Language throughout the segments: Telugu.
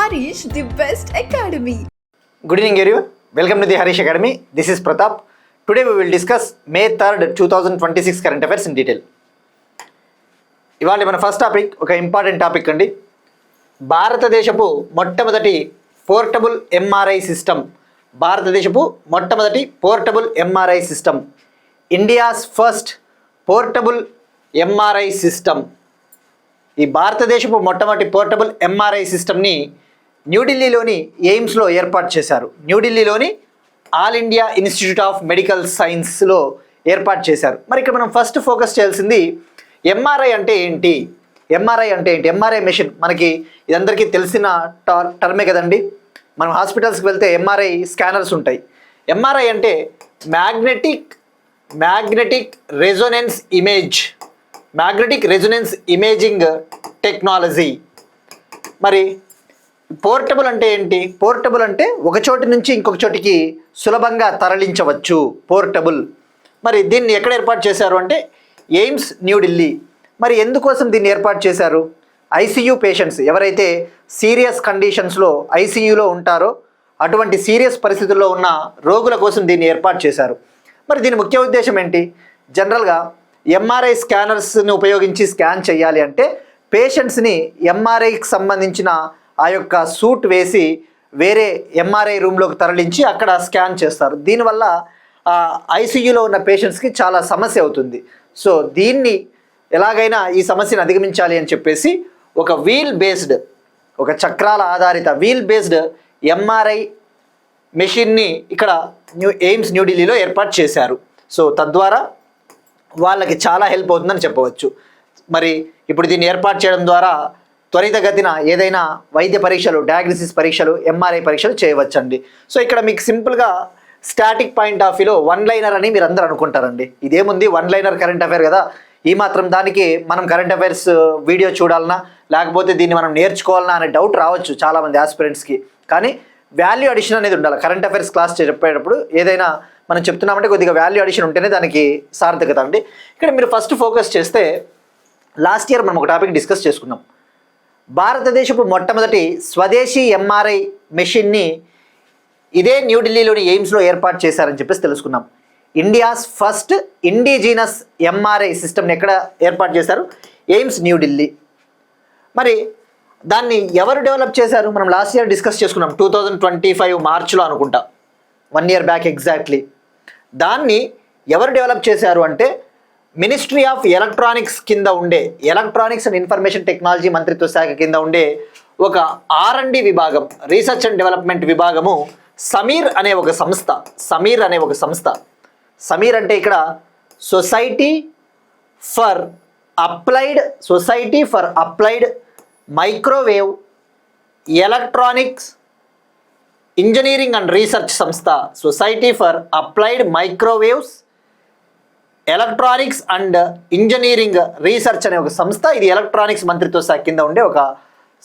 Harish, the best academy. Good evening everyone. Welcome to the Harish Academy. This is Pratap. Today we will discuss May 3rd, 2026 current affairs in detail. ఇవాళ మన ఫస్ట్ టాపిక్ ఒక ఇంపార్టెంట్ టాపిక్ అండి. భారతదేశపు మొట్టమొదటి portable MRI system. India's first portable MRI system. ఈ భారతదేశపు మొట్టమొదటి పోర్టబుల్ ఎంఆర్ఐ సిస్టమ్ని న్యూఢిల్లీలోని ఎయిమ్స్లో ఏర్పాటు చేశారు. న్యూఢిల్లీలోని all India institute of medical సైన్స్లో ఏర్పాటు చేశారు. మరి ఇక్కడ మనం ఫస్ట్ ఫోకస్ చేయాల్సింది ఎంఆర్ఐ అంటే ఏంటి. ఎంఆర్ఐ మెషిన్ మనకి ఇదందరికీ తెలిసిన టర్మే కదండి. మనం హాస్పిటల్స్కి వెళ్తే ఎంఆర్ఐ స్కానర్స్ ఉంటాయి. ఎంఆర్ఐ అంటే మ్యాగ్నెటిక్ రెజొనెన్స్ ఇమేజింగ్ టెక్నాలజీ. మరి పోర్టబుల్ అంటే ఏంటి? పోర్టబుల్ అంటే ఒక చోటు నుంచి ఇంకొక చోటికి సులభంగా తరలించవచ్చు. పోర్టబుల్. మరి దీన్ని ఎక్కడ ఏర్పాటు చేశారు అంటే ఎయిమ్స్ న్యూఢిల్లీ. మరి ఎందుకోసం దీన్ని ఏర్పాటు చేశారు? ఐసీయూ పేషెంట్స్ ఎవరైతే సీరియస్ కండిషన్స్లో ఐసీయూలో ఉంటారో అటువంటి సీరియస్ పరిస్థితుల్లో ఉన్న రోగుల కోసం దీన్ని ఏర్పాటు చేశారు. మరి దీని ముఖ్య ఉద్దేశం ఏంటి? జనరల్గా ఎంఆర్ఐ స్కానర్స్ని ఉపయోగించి స్కాన్ చేయాలి అంటే పేషెంట్స్ని ఎంఆర్ఐకి సంబంధించిన ఆ యొక్క సూట్ వేసి వేరే ఎంఆర్ఐ రూమ్లోకి తరలించి అక్కడ స్కాన్ చేస్తారు. దీనివల్ల ఐసీయూలో ఉన్న పేషెంట్స్కి చాలా సమస్య అవుతుంది. సో దీన్ని ఎలాగైనా ఈ సమస్యను అధిగమించాలి అని చెప్పేసి ఒక చక్రాల ఆధారిత వీల్ బేస్డ్ ఎంఆర్ఐ మెషిన్ని ఇక్కడ ఎయిమ్స్ న్యూఢిల్లీలో ఏర్పాటు చేశారు. సో తద్వారా వాళ్ళకి చాలా హెల్ప్ అవుతుందని చెప్పవచ్చు. మరి ఇప్పుడు దీన్ని ఏర్పాటు చేయడం ద్వారా త్వరితగతిన ఏదైనా వైద్య పరీక్షలు, డయాగ్నోసిస్ పరీక్షలు, ఎంఆర్ఐ పరీక్షలు చేయవచ్చండి. సో ఇక్కడ మీకు సింపుల్గా స్టాటిక్ పాయింట్ ఆఫ్ వ్యూలో వన్ లైనర్ అని మీరు అందరూ అనుకుంటారండి. ఇదేముంది, వన్ లైనర్ కరెంట్ అఫైర్ కదా, ఈ మాత్రం దానికి మనం కరెంట్ అఫైర్స్ వీడియో చూడాలన్నా లేకపోతే దీన్ని మనం నేర్చుకోవాలన్నా అనే డౌట్ రావచ్చు చాలామంది ఆస్పిరెంట్స్కి. కానీ వాల్యూ అడిషన్ అనేది ఉండాలి. కరెంట్ అఫైర్స్ క్లాస్ చెప్పేటప్పుడు ఏదైనా మనం చెప్తున్నామంటే కొద్దిగా వాల్యూ అడిషన్ ఉంటేనే దానికి సార్థకత అండి. ఇక్కడ మీరు ఫస్ట్ ఫోకస్ చేస్తే లాస్ట్ ఇయర్ మనం ఒక టాపిక్ డిస్కస్ చేసుకున్నాం. భారతదేశపు మొట్టమొదటి స్వదేశీ ఎంఆర్ఐ మెషిన్ని ఇదే న్యూఢిల్లీలోని ఎయిమ్స్లో ఏర్పాటు చేశారని చెప్పేసి తెలుసుకున్నాం. ఇండియాస్ ఫస్ట్ ఇండిజినస్ ఎంఆర్ఐ సిస్టమ్ని ఎక్కడ ఏర్పాటు చేశారు? ఎయిమ్స్ న్యూఢిల్లీ. మరి దాన్ని ఎవరు డెవలప్ చేశారు? మనం లాస్ట్ ఇయర్ డిస్కస్ చేసుకున్నాం 2025 మార్చ్లో అనుకుంటా, 1 year బ్యాక్ ఎగ్జాక్ట్లీ. దాన్ని ఎవరు డెవలప్ చేశారు అంటే మినిస్ట్రీ ఆఫ్ ఎలక్ట్రానిక్స్ కింద ఉండే, ఎలక్ట్రానిక్స్ అండ్ ఇన్ఫర్మేషన్ టెక్నాలజీ మంత్రిత్వ శాఖ కింద ఉండే ఒక R&D విభాగం, రీసెర్చ్ అండ్ డెవలప్మెంట్ విభాగము సమీర్ అనే ఒక సంస్థ. సమీర్ అంటే ఇక్కడ society for applied microwave electronics engineering and research సంస్థ. Society for applied microwaves electronics and engineering research అనే ఒక సంస్థ. ఇది ఎలక్ట్రానిక్స్ మంత్రిత్వ శాఖ కింద ఉండే ఒక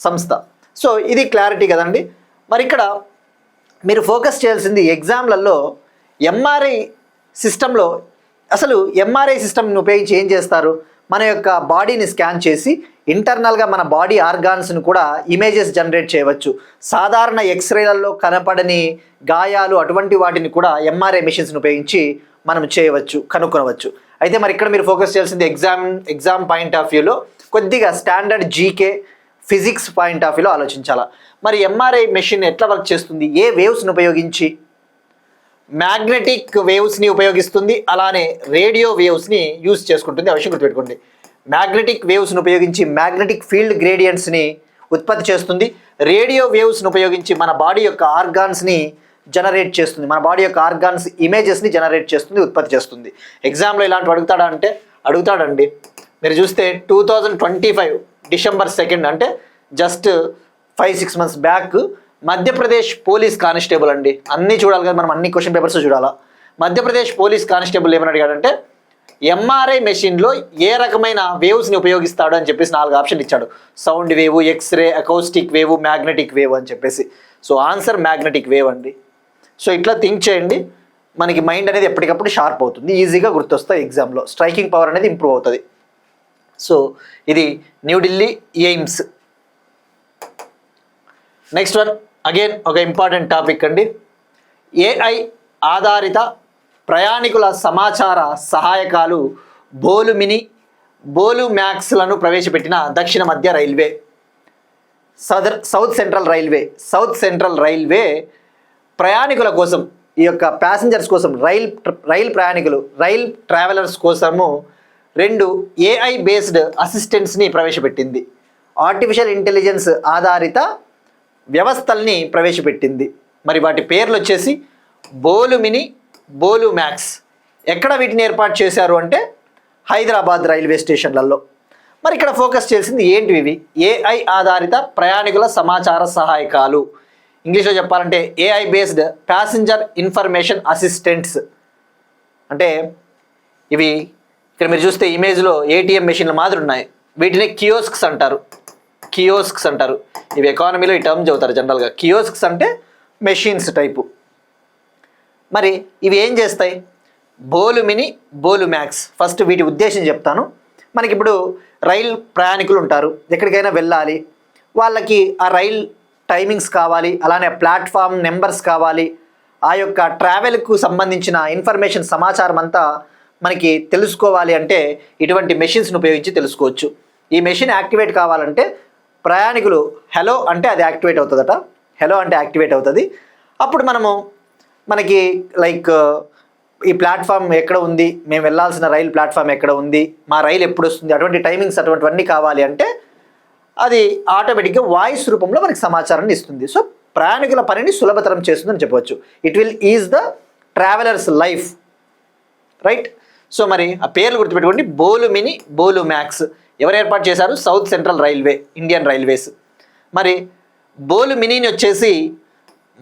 సంస్థ. సో ఇది క్లారిటీ కదండి. మరి ఇక్కడ మీరు ఫోకస్ చేయాల్సింది ఎగ్జామ్లలో ఎంఆర్ఐ సిస్టంలో, అసలు ఎంఆర్ఐ సిస్టమ్ని ఉపయోగించి ఏం చేస్తారు? మన యొక్క బాడీని స్కాన్ చేసి ఇంటర్నల్గా మన బాడీ ఆర్గాన్స్ను కూడా ఇమేజెస్ జనరేట్ చేయవచ్చు. సాధారణ ఎక్స్రేలలో కనపడని గాయాలు అటువంటి వాటిని కూడా ఎంఆర్ఐ మెషిన్స్ని ఉపయోగించి మనం చేయవచ్చు, కనుక్కొనవచ్చు. అయితే మరి ఇక్కడ మీరు ఫోకస్ చేయాల్సింది ఎగ్జామ్ పాయింట్ ఆఫ్ వ్యూలో కొద్దిగా standard GK physics point of వ్యూలో ఆలోచించాలా. మరి ఎంఆర్ఐ మెషిన్ ఎట్లా వర్క్ చేస్తుంది? ఏ వేవ్స్ని ఉపయోగించి? మ్యాగ్నెటిక్ వేవ్స్ని ఉపయోగిస్తుంది, అలానే రేడియో వేవ్స్ని యూజ్ చేసుకుంటుంది. ఆ విషయం గుర్తుపెట్టుకోండి. మ్యాగ్నెటిక్ వేవ్స్ని ఉపయోగించి మ్యాగ్నెటిక్ ఫీల్డ్ గ్రేడియంట్స్ని ఉత్పత్తి చేస్తుంది. రేడియో వేవ్స్ని ఉపయోగించి మన బాడీ యొక్క ఆర్గాన్స్ని జనరేట్ చేస్తుంది, మన బాడీ యొక్క ఆర్గాన్స్ ఇమేజెస్ని జనరేట్ చేస్తుంది, ఉత్పత్తి చేస్తుంది. ఎగ్జామ్లో ఇలాంటివి అడుగుతాడండి. మీరు చూస్తే 2025 December 2 అంటే just 5-6 months back Madhya Pradesh police constable అండి. అన్నీ చూడాలి కదా మనం, అన్ని క్వశ్చన్ పేపర్స్ చూడాలా. మధ్యప్రదేశ్ పోలీస్ కానిస్టేబుల్ ఏమని అడిగాడంటే ఎంఆర్ఐ మెషిన్లో ఏ రకమైన వేవ్స్ని ఉపయోగిస్తాడు అని చెప్పేసి 4 ఆప్షన్లు ఇచ్చాడు. Sound wave, X ray, acoustic wave, magnetic wave అని చెప్పేసి. సో ఆన్సర్ మ్యాగ్నెటిక్ వేవ్ అండి. సో ఇట్లా థింక్ చేయండి, మనకి మైండ్ అనేది ఎప్పటికప్పుడు షార్ప్ అవుతుంది, ఈజీగా గుర్తొస్తాయి ఎగ్జామ్లో, స్ట్రైకింగ్ పవర్ అనేది ఇంప్రూవ్ అవుతుంది. సో ఇది New Delhi AIIMS. Next one again ఒక ఇంపార్టెంట్ టాపిక్ అండి. ఏఐ ఆధారిత ప్రయాణికుల సమాచార సహాయకాలు బోలు మినీ, బోలు మ్యాక్స్లను ప్రవేశపెట్టిన దక్షిణ మధ్య రైల్వే. సౌత్ సెంట్రల్ రైల్వే ప్రయాణికుల కోసం, ఈ యొక్క ప్యాసింజర్స్ కోసం, రైల్ ప్రయాణికులు, రైల్ ట్రావెలర్స్ కోసము 2 ఏఐ బేస్డ్ అసిస్టెంట్స్ని ప్రవేశపెట్టింది. ఆర్టిఫిషియల్ ఇంటెలిజెన్స్ ఆధారిత వ్యవస్థల్ని ప్రవేశపెట్టింది. మరి వాటి పేర్లు వచ్చేసి బోలు మినీ, బోలు మ్యాక్స్. ఎక్కడ వీటిని ఏర్పాటు చేశారు అంటే హైదరాబాద్ రైల్వే స్టేషన్లలో. మరి ఇక్కడ ఫోకస్ చేసింది ఏంటివి ఇవి? ఏఐ ఆధారిత ప్రయాణికుల సమాచార సహాయకాలు, ఇంగ్లీష్లో చెప్పాలంటే AI based passenger information assistants. అంటే ఇవి ఇక్కడ మీరు చూస్తే ఇమేజ్లో ఏటీఎం మెషిన్ల మాదిరి ఉన్నాయి. వీటిని కియోస్క్స్ అంటారు. ఇవి ఎకానమీలో ఈ టర్మ్ చదువుతారు జనరల్గా. కియోస్క్స్ అంటే మెషిన్స్ టైపు. మరి ఇవి ఏం చేస్తాయి? బోలు మినీ, బోలు మ్యాక్స్. ఫస్ట్ వీటి ఉద్దేశం చెప్తాను. మనకి ఇప్పుడు రైల్ ప్రయాణికులు ఉంటారు, ఎక్కడికైనా వెళ్ళాలి, వాళ్ళకి ఆ రైల్ టైమింగ్స్ కావాలి, అలానే ప్లాట్ఫామ్ నెంబర్స్ కావాలి, ఆ యొక్క ట్రావెల్కు సంబంధించిన ఇన్ఫర్మేషన్ సమాచారం అంతా మనకి తెలుసుకోవాలి అంటే ఇటువంటి మెషిన్స్ని ఉపయోగించి తెలుసుకోవచ్చు. ఈ మెషిన్ యాక్టివేట్ కావాలంటే ప్రయాణికులు హలో అంటే అది యాక్టివేట్ అవుతుందట. హలో అంటే యాక్టివేట్ అవుతుంది. అప్పుడు మనకి లైక్ ఈ ప్లాట్ఫామ్ ఎక్కడ ఉంది, మేము వెళ్ళాల్సిన రైల్ ప్లాట్ఫామ్ ఎక్కడ ఉంది, మా రైలు ఎప్పుడు వస్తుంది, అటువంటి టైమింగ్స్ అటువంటివన్నీ కావాలి అంటే అది ఆటోమేటిక్గా వాయిస్ రూపంలో మనకి సమాచారాన్ని ఇస్తుంది. సో ప్రయాణికుల పనిని సులభతరం చేస్తుందని చెప్పవచ్చు. It will is the travellers life, right? So మరి ఆ పేర్లు గుర్తుపెట్టుకోండి. బోలు మినీ, బోలు మ్యాక్స్ ఎవరు ఏర్పాటు చేశారు? South central railway, Indian railways. మరి బోలు మినీని వచ్చేసి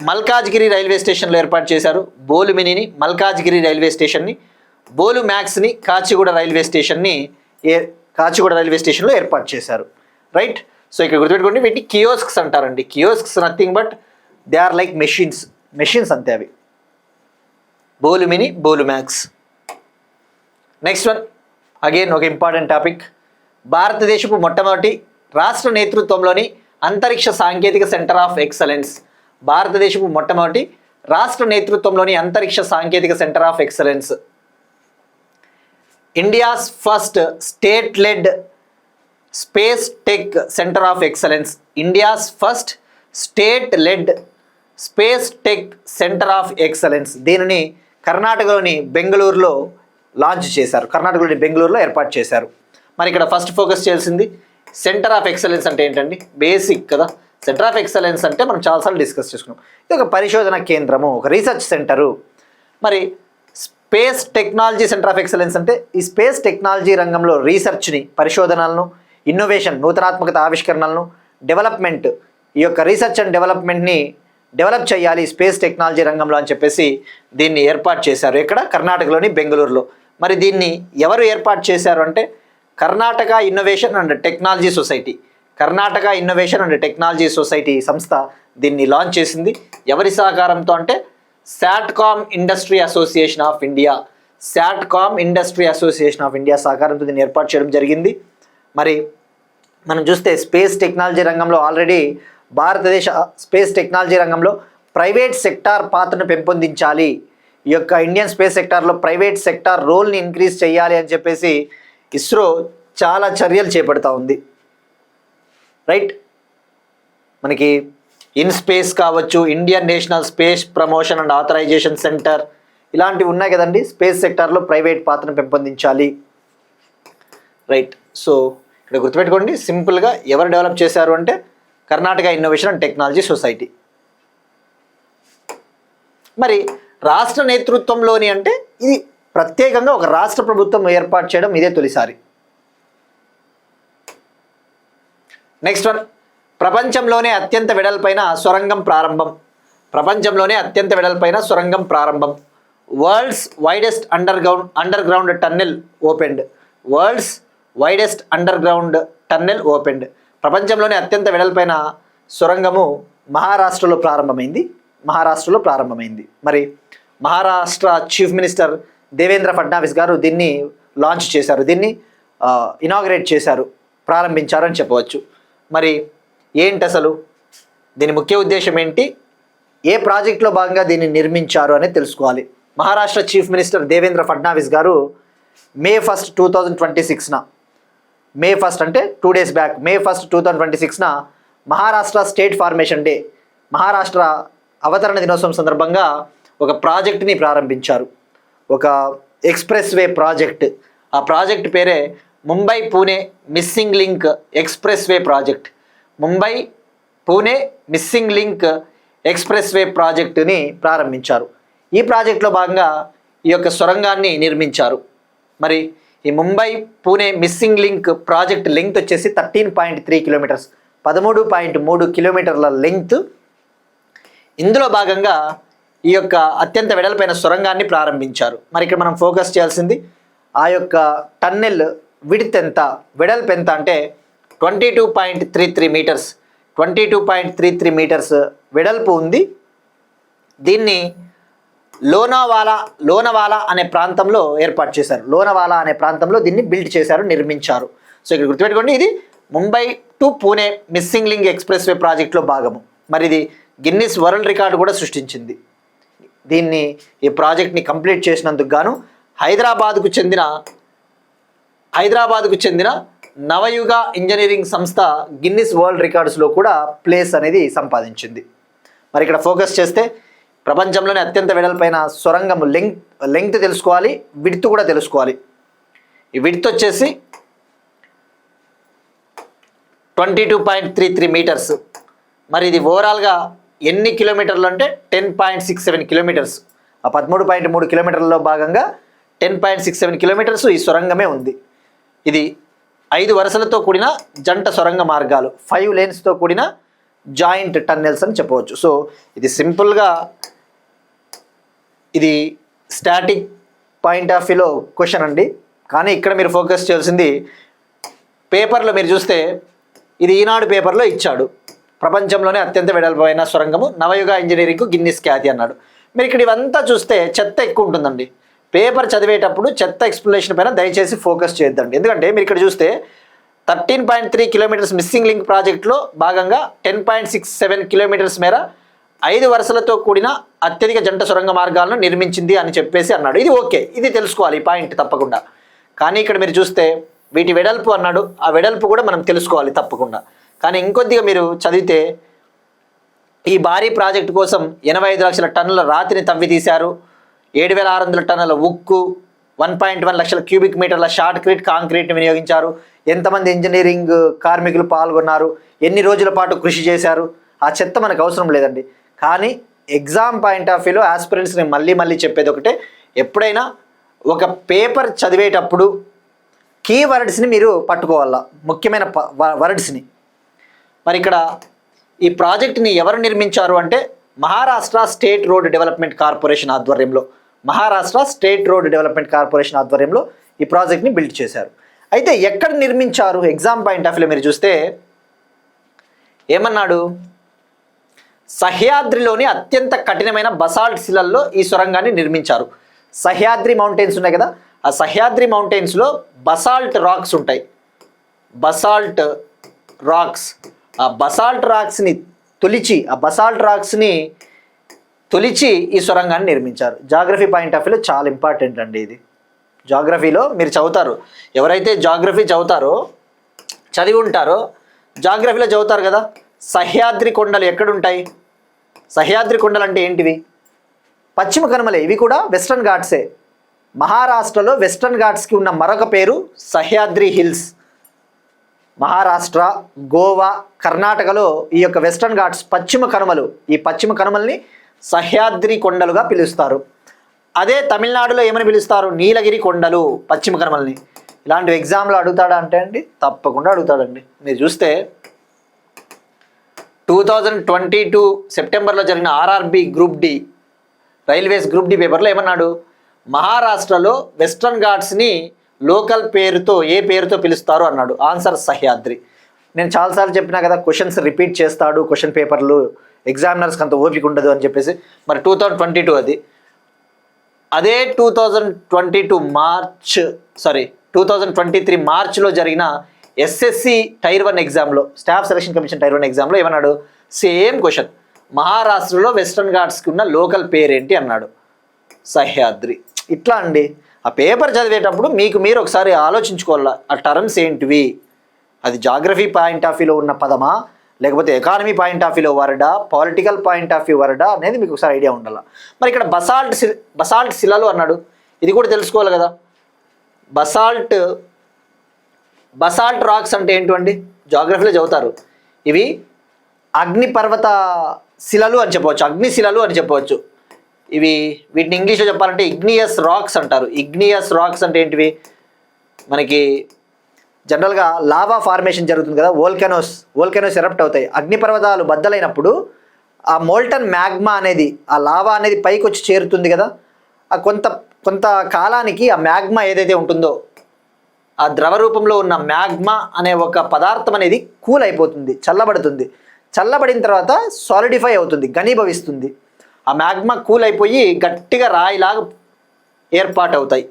మల్కాజ్గిరి రైల్వే స్టేషన్లో ఏర్పాటు చేశారు. బోలు మినీని మల్కాజ్గిరి రైల్వే స్టేషన్ని, బోలు మ్యాక్స్ని కాచిగూడ రైల్వే స్టేషన్లో ఏర్పాటు చేశారు, రైట్? సో ఇక్కడ గుర్తుపెట్టుకోండి, వీటిని కియోస్క్స్ అంటారండి. Kiosks nothing but they are like machines అంతే అవి. బోలు మినీ, బోలు మ్యాక్స్. నెక్స్ట్ వన్ అగైన్ ఒక ఇంపార్టెంట్ టాపిక్. భారతదేశపు మొట్టమొదటి రాష్ట్ర నేతృత్వంలోని అంతరిక్ష సాంకేతిక సెంటర్ ఆఫ్ ఎక్సలెన్స్. భారతదేశపు మొట్టమొదటి రాష్ట్ర నేతృత్వంలోని అంతరిక్ష సాంకేతిక centre of excellence. India's first state led space tech centre of excellence. India's first state led space tech centre of excellence. దీనిని కర్ణాటకలోని బెంగళూరులో లాంచ్ చేశారు. కర్ణాటకలోని బెంగళూరులో ఏర్పాటు చేశారు. మరి ఇక్కడ ఫస్ట్ ఫోకస్ చేయాల్సింది సెంటర్ ఆఫ్ ఎక్సలెన్స్ అంటే ఏంటండి? బేసిక్ కదా. సెంటర్ ఆఫ్ ఎక్సలెన్స్ అంటే మనం చాలాసార్లు డిస్కస్ చేసుకున్నాం. ఇది ఒక పరిశోధన కేంద్రము, ఒక రీసెర్చ్ సెంటరు. మరి space technology centre of excellence అంటే ఈ స్పేస్ టెక్నాలజీ రంగంలో రీసెర్చ్ని, పరిశోధనలను, ఇన్నోవేషన్, నూతనాత్మకత ఆవిష్కరణలను, డెవలప్మెంట్, ఈ యొక్క రీసెర్చ్ అండ్ డెవలప్మెంట్ని డెవలప్ చేయాలి స్పేస్ టెక్నాలజీ రంగంలో అని చెప్పేసి దీన్ని ఏర్పాటు చేశారు. ఇక్కడ కర్ణాటకలోని బెంగళూరులో. మరి దీన్ని ఎవరు ఏర్పాటు చేశారు అంటే Karnataka innovation and technology society. Karnataka innovation and technology society సంస్థ దీన్ని లాంచ్ చేసింది. ఎవరి సహకారంతో అంటే satcom industry association of India. Satcom industry association of India సహకారంతో దీన్ని ఏర్పాటు చేయడం జరిగింది. మరి మనం చూస్తే స్పేస్ టెక్నాలజీ రంగంలో ఆల్రెడీ భారతదేశ స్పేస్ టెక్నాలజీ రంగంలో ప్రైవేట్ సెక్టార్ పాత్రను పెంపొందించాలి, ఈ యొక్క ఇండియన్ స్పేస్ సెక్టార్లో ప్రైవేట్ సెక్టార్ రోల్ని ఇంక్రీజ్ చేయాలి అని చెప్పేసి ఇస్రో చాలా చర్యలు చేపడతా ఉంది, రైట్? మనకి ఇన్స్పేస్ కావచ్చు, Indian National Space Promotion and Authorisation Centre, ఇలాంటివి ఉన్నాయి కదండి. స్పేస్ సెక్టార్లో ప్రైవేట్ పాత్రను పెంపొందించాలి, రైట్? సో ఇక్కడ గుర్తుపెట్టుకోండి, సింపుల్గా ఎవరు డెవలప్ చేశారు అంటే Karnataka innovation and technology society. మరి రాష్ట్ర నేతృత్వంలోని అంటే ఇది ప్రత్యేకంగా ఒక రాష్ట్ర ప్రభుత్వం ఏర్పాటు చేయడం ఇదే తొలిసారి. నెక్స్ట్ వన్, ప్రపంచంలోనే అత్యంత వెడల్పైన సొరంగం ప్రారంభం. ప్రపంచంలోనే అత్యంత వెడల్పైన సొరంగం ప్రారంభం. World's widest under ground tunnel opened. World's widest under ground tunnel opened. ప్రపంచంలోనే అత్యంత వెడల్పైన సొరంగము మహారాష్ట్రలో ప్రారంభమైంది. మరి మహారాష్ట్ర చీఫ్ మినిస్టర్ దేవేంద్ర ఫడ్నవీస్ గారు దీన్ని లాంచ్ చేశారు, దీన్ని ఇనాగ్రేట్ చేశారు, ప్రారంభించారు అని చెప్పవచ్చు. మరి ఏంటి అసలు దీని ముఖ్య ఉద్దేశం ఏంటి, ఏ ప్రాజెక్టులో భాగంగా దీన్ని నిర్మించారు అనేది తెలుసుకోవాలి. Maharashtra chief minister Devendra Fadnavis garu May 1, 2026న మే 1 అంటే 2 days బ్యాక్ మే 1, 2026న Maharashtra state formation day, Maharashtra అవతరణ దినోత్సవం సందర్భంగా ఒక ప్రాజెక్ట్ని ప్రారంభించారు. ఒక ఎక్స్ప్రెస్ వే ప్రాజెక్ట్. ఆ ప్రాజెక్ట్ పేరే Mumbai Pune missing link expressway project. Mumbai Pune missing link expressway ప్రాజెక్టుని ప్రారంభించారు. ఈ ప్రాజెక్టులో భాగంగా ఈ యొక్క సొరంగాన్ని నిర్మించారు. మరి ఈ Mumbai Pune missing link project length వచ్చేసి 13.3 కిలోమీటర్స్, 13.3 కిలోమీటర్ల లెంగ్త్. ఇందులో భాగంగా ఈ యొక్క అత్యంత వెడల్పైన సొరంగాన్ని ప్రారంభించారు. మరి ఇక్కడ మనం ఫోకస్ చేయాల్సింది ఆ యొక్క టన్నెల్ విడ్త్ ఎంత, వెడల్పు ఎంత అంటే 22.33 మీటర్స్, 22.33 మీటర్స్ వెడల్పు ఉంది. దీన్ని లోనావాలా అనే ప్రాంతంలో ఏర్పాటు చేశారు. లోనావాలా అనే ప్రాంతంలో దీన్ని బిల్డ్ చేశారు, నిర్మించారు. సో ఇక్కడ గుర్తుపెట్టుకోండి, ఇది Mumbai to Pune missing link express way ప్రాజెక్ట్లో భాగము. మరి ఇది గిన్నిస్ వరల్డ్ రికార్డు కూడా సృష్టించింది. ఈ ప్రాజెక్ట్ని కంప్లీట్ చేసినందుకు గాను హైదరాబాద్కు చెందిన నవయుగ ఇంజనీరింగ్ సంస్థ గిన్నిస్ వరల్డ్ రికార్డ్స్లో కూడా ప్లేస్ అనేది సంపాదించింది. మరి ఇక్కడ ఫోకస్ చేస్తే ప్రపంచంలోనే అత్యంత వెడల్పైన సొరంగం లెంగ్త్ తెలుసుకోవాలి, విడ్త్ కూడా తెలుసుకోవాలి. ఈ విడ్త్ వచ్చేసి 22.33 మీటర్స్. మరి ఇది ఓవరాల్గా ఎన్ని కిలోమీటర్లు అంటే 10.67 కిలోమీటర్స్. ఆ 13.3 కిలోమీటర్లలో భాగంగా 10.67 కిలోమీటర్స్ ఈ సొరంగమే ఉంది. ఇది 5 వరుసలతో కూడిన జంట సొరంగ మార్గాలు, 5 లేన్స్తో కూడిన జాయింట్ టన్నెల్స్ అని చెప్పవచ్చు. సో ఇది సింపుల్గా ఇది స్టాటిక్ పాయింట్ ఆఫ్ వ్యూలో క్వశ్చన్ అండి. కానీ ఇక్కడ మీరు ఫోకస్ చేయాల్సింది పేపర్లో మీరు చూస్తే ఇది ఈనాడు పేపర్లో ఇచ్చాడు, ప్రపంచంలోనే అత్యంత వెడల్పైన సొరంగము నవయుగ ఇంజనీరింగ్కు గిన్నిస్ ఖ్యాతి అన్నాడు. మీరు ఇక్కడ ఇవంతా చూస్తే చెత్త ఎక్కువ ఉంటుందండి. పేపర్ చదివేటప్పుడు చెత్త ఎక్స్ప్లెనేషన్ పైన దయచేసి ఫోకస్ చేయొద్దండి. ఎందుకంటే మీరు ఇక్కడ చూస్తే 13.3 కిలోమీటర్స్ మిస్సింగ్ లింక్ ప్రాజెక్ట్లో భాగంగా 10.67 కిలోమీటర్స్ మేర 5 వరుసలతో కూడిన అత్యధిక జంట సొరంగ మార్గాలను నిర్మించింది అని చెప్పేసి అన్నాడు. ఇది ఓకే, ఇది తెలుసుకోవాలి, ఈ పాయింట్ తప్పకుండా. కానీ ఇక్కడ మీరు చూస్తే వీటి వెడల్పు అన్నాడు, ఆ వెడల్పు కూడా మనం తెలుసుకోవాలి తప్పకుండా. కానీ ఇంకొద్దిగా మీరు చదివితే ఈ భారీ ప్రాజెక్టు కోసం 85 లక్షల టన్నుల రాతిని తవ్వి తీశారు, 7,600 టన్నుల ఉక్కు, 1.1 లక్షల క్యూబిక్ మీటర్ల షార్ట్ కాంక్రీట్ని వినియోగించారు. ఎంతమంది ఇంజనీరింగ్ కార్మికులు పాల్గొన్నారు, ఎన్ని రోజుల పాటు కృషి చేశారు, ఆ చెత్త మనకు అవసరం లేదండి. కానీ ఎగ్జామ్ పాయింట్ ఆఫ్ వ్యూలో ఆస్పిరెంట్స్ని మళ్ళీ చెప్పేది ఒకటే, ఎప్పుడైనా ఒక పేపర్ చదివేటప్పుడు కీవర్డ్స్ని మీరు పట్టుకోవాలా, ముఖ్యమైన వర్డ్స్ని. మరి ఇక్కడ ఈ ప్రాజెక్ట్ని ఎవరు నిర్మించారు అంటే Maharashtra state road development corporation ఆధ్వర్యంలో, Maharashtra state road development corporation ఆధ్వర్యంలో ఈ ప్రాజెక్ట్ని బిల్డ్ చేశారు. అయితే ఎక్కడ నిర్మించారు, ఎగ్జామ్ పాయింట్ ఆఫ్ వ్యూలో మీరు చూస్తే ఏమన్నాడు, సహ్యాద్రిలోని అత్యంత కఠినమైన బసాల్ట్ శిలల్లో ఈ సొరంగాన్ని నిర్మించారు. సహ్యాద్రి మౌంటైన్స్ ఉన్నాయి కదా, ఆ సహ్యాద్రి మౌంటైన్స్లో బసాల్ట్ రాక్స్ ఉంటాయి, బసాల్ట్ రాక్స్. ఆ బసాల్ట్ రాక్స్ని తొలిచి ఈ సొరంగాన్ని నిర్మించారు. జాగ్రఫీ పాయింట్ ఆఫ్ వ్యూలో చాలా ఇంపార్టెంట్ అండి ఇది. జాగ్రఫీలో మీరు చదువుతారు, ఎవరైతే జాగ్రఫీ చదివి ఉంటారో జాగ్రఫీలో చదువుతారు కదా, సహ్యాద్రి కొండలు ఎక్కడుంటాయి, సహ్యాద్రి కొండలు అంటే ఏంటివి, పశ్చిమ కనుమలే. ఇవి కూడా వెస్ట్రన్ ఘాట్సే. మహారాష్ట్రలో వెస్ట్రన్ ఘాట్స్కి ఉన్న మరొక పేరు సహ్యాద్రి హిల్స్. మహారాష్ట్ర, గోవా, కర్ణాటకలో ఈ యొక్క వెస్ట్రన్ ఘాట్స్ పశ్చిమ కనుమలు, ఈ పశ్చిమ కనుమల్ని సహ్యాద్రి కొండలుగా పిలుస్తారు. అదే తమిళనాడులో ఏమని పిలుస్తారు, నీలగిరి కొండలు, పశ్చిమ కనుమల్ని. ఇలాంటివి ఎగ్జామ్లో అడుగుతాడా అంటే అండి తప్పకుండా అడుగుతాడండి. మీరు చూస్తే 2022 సెప్టెంబర్లో జరిగిన RRB group D, railways group D పేపర్లో ఏమన్నాడు, మహారాష్ట్రలో వెస్ట్రన్ ఘాట్స్ని లోకల్ పేరుతో ఏ పేరుతో పిలుస్తారు అన్నాడు. ఆన్సర్ సహ్యాద్రి. నేను చాలాసార్లు చెప్పినా కదా, క్వశ్చన్స్ రిపీట్ చేస్తాడు క్వశ్చన్ పేపర్లు, ఎగ్జామినర్స్కి అంత ఓపిక ఉండదు అని చెప్పేసి. మరి 2022 అది. అదే 2023 మార్చ్లో జరిగిన ఎస్ఎస్సి టైర్ 1 ఎగ్జామ్లో, స్టాఫ్ సెలక్షన్ కమిషన్ టైర్ 1 ఎగ్జామ్లో ఏమన్నాడు, సేమ్ క్వశ్చన్. మహారాష్ట్రలో వెస్ట్రన్ ఘాట్స్కి ఉన్న లోకల్ పేరేంటి అన్నాడు. సహ్యాద్రి. ఇట్లా అండి, ఆ పేపర్ చదివేటప్పుడు మీకు మీరు ఒకసారి ఆలోచించుకోవాలా ఆ టర్మ్స్ ఏంటివి, అది జాగ్రఫీ పాయింట్ ఆఫ్ వ్యూలో ఉన్న పదమా, లేకపోతే ఎకానమీ పాయింట్ ఆఫ్ వ్యూలో వర్డా, పొలిటికల్ పాయింట్ ఆఫ్ వ్యూ వర్డా అనేది మీకు ఒకసారి ఐడియా ఉండాలి. మరి ఇక్కడ బసాల్ట్ శిలలు అన్నాడు, ఇది కూడా తెలుసుకోవాలి కదా. బసాల్ట్ రాక్స్ అంటే ఏంటండి, జాగ్రఫీలో చదువుతారు. ఇవి అగ్నిపర్వత శిలలు అని చెప్పవచ్చు, అగ్నిశిలలు అని చెప్పవచ్చు. వీటిని ఇంగ్లీష్లో చెప్పాలంటే ఇగ్నియస్ రాక్స్ అంటారు. ఇగ్నియస్ రాక్స్ అంటే ఏంటివి, మనకి జనరల్గా లావా ఫార్మేషన్ జరుగుతుంది కదా, వోల్కెనోస్ ఎరప్ట్ అవుతాయి. అగ్నిపర్వతాలు బద్దలైనప్పుడు ఆ మోల్టన్ మ్యాగ్మా అనేది, ఆ లావా అనేది పైకి వచ్చి చేరుతుంది కదా. ఆ కొంత కాలానికి ఆ మ్యాగ్మా ఏదైతే ఉంటుందో, ఆ ద్రవ రూపంలో ఉన్న మ్యాగ్మా అనే ఒక పదార్థం అనేది కూల్ అయిపోతుంది, చల్లబడుతుంది. చల్లబడిన తర్వాత సాలిడిఫై అవుతుంది, ఘనీభవిస్తుంది. ఆ మ్యాగ్మా కూల్ అయిపోయి గట్టిగా రాయిలాగా ఏర్పాటు అవుతాయి.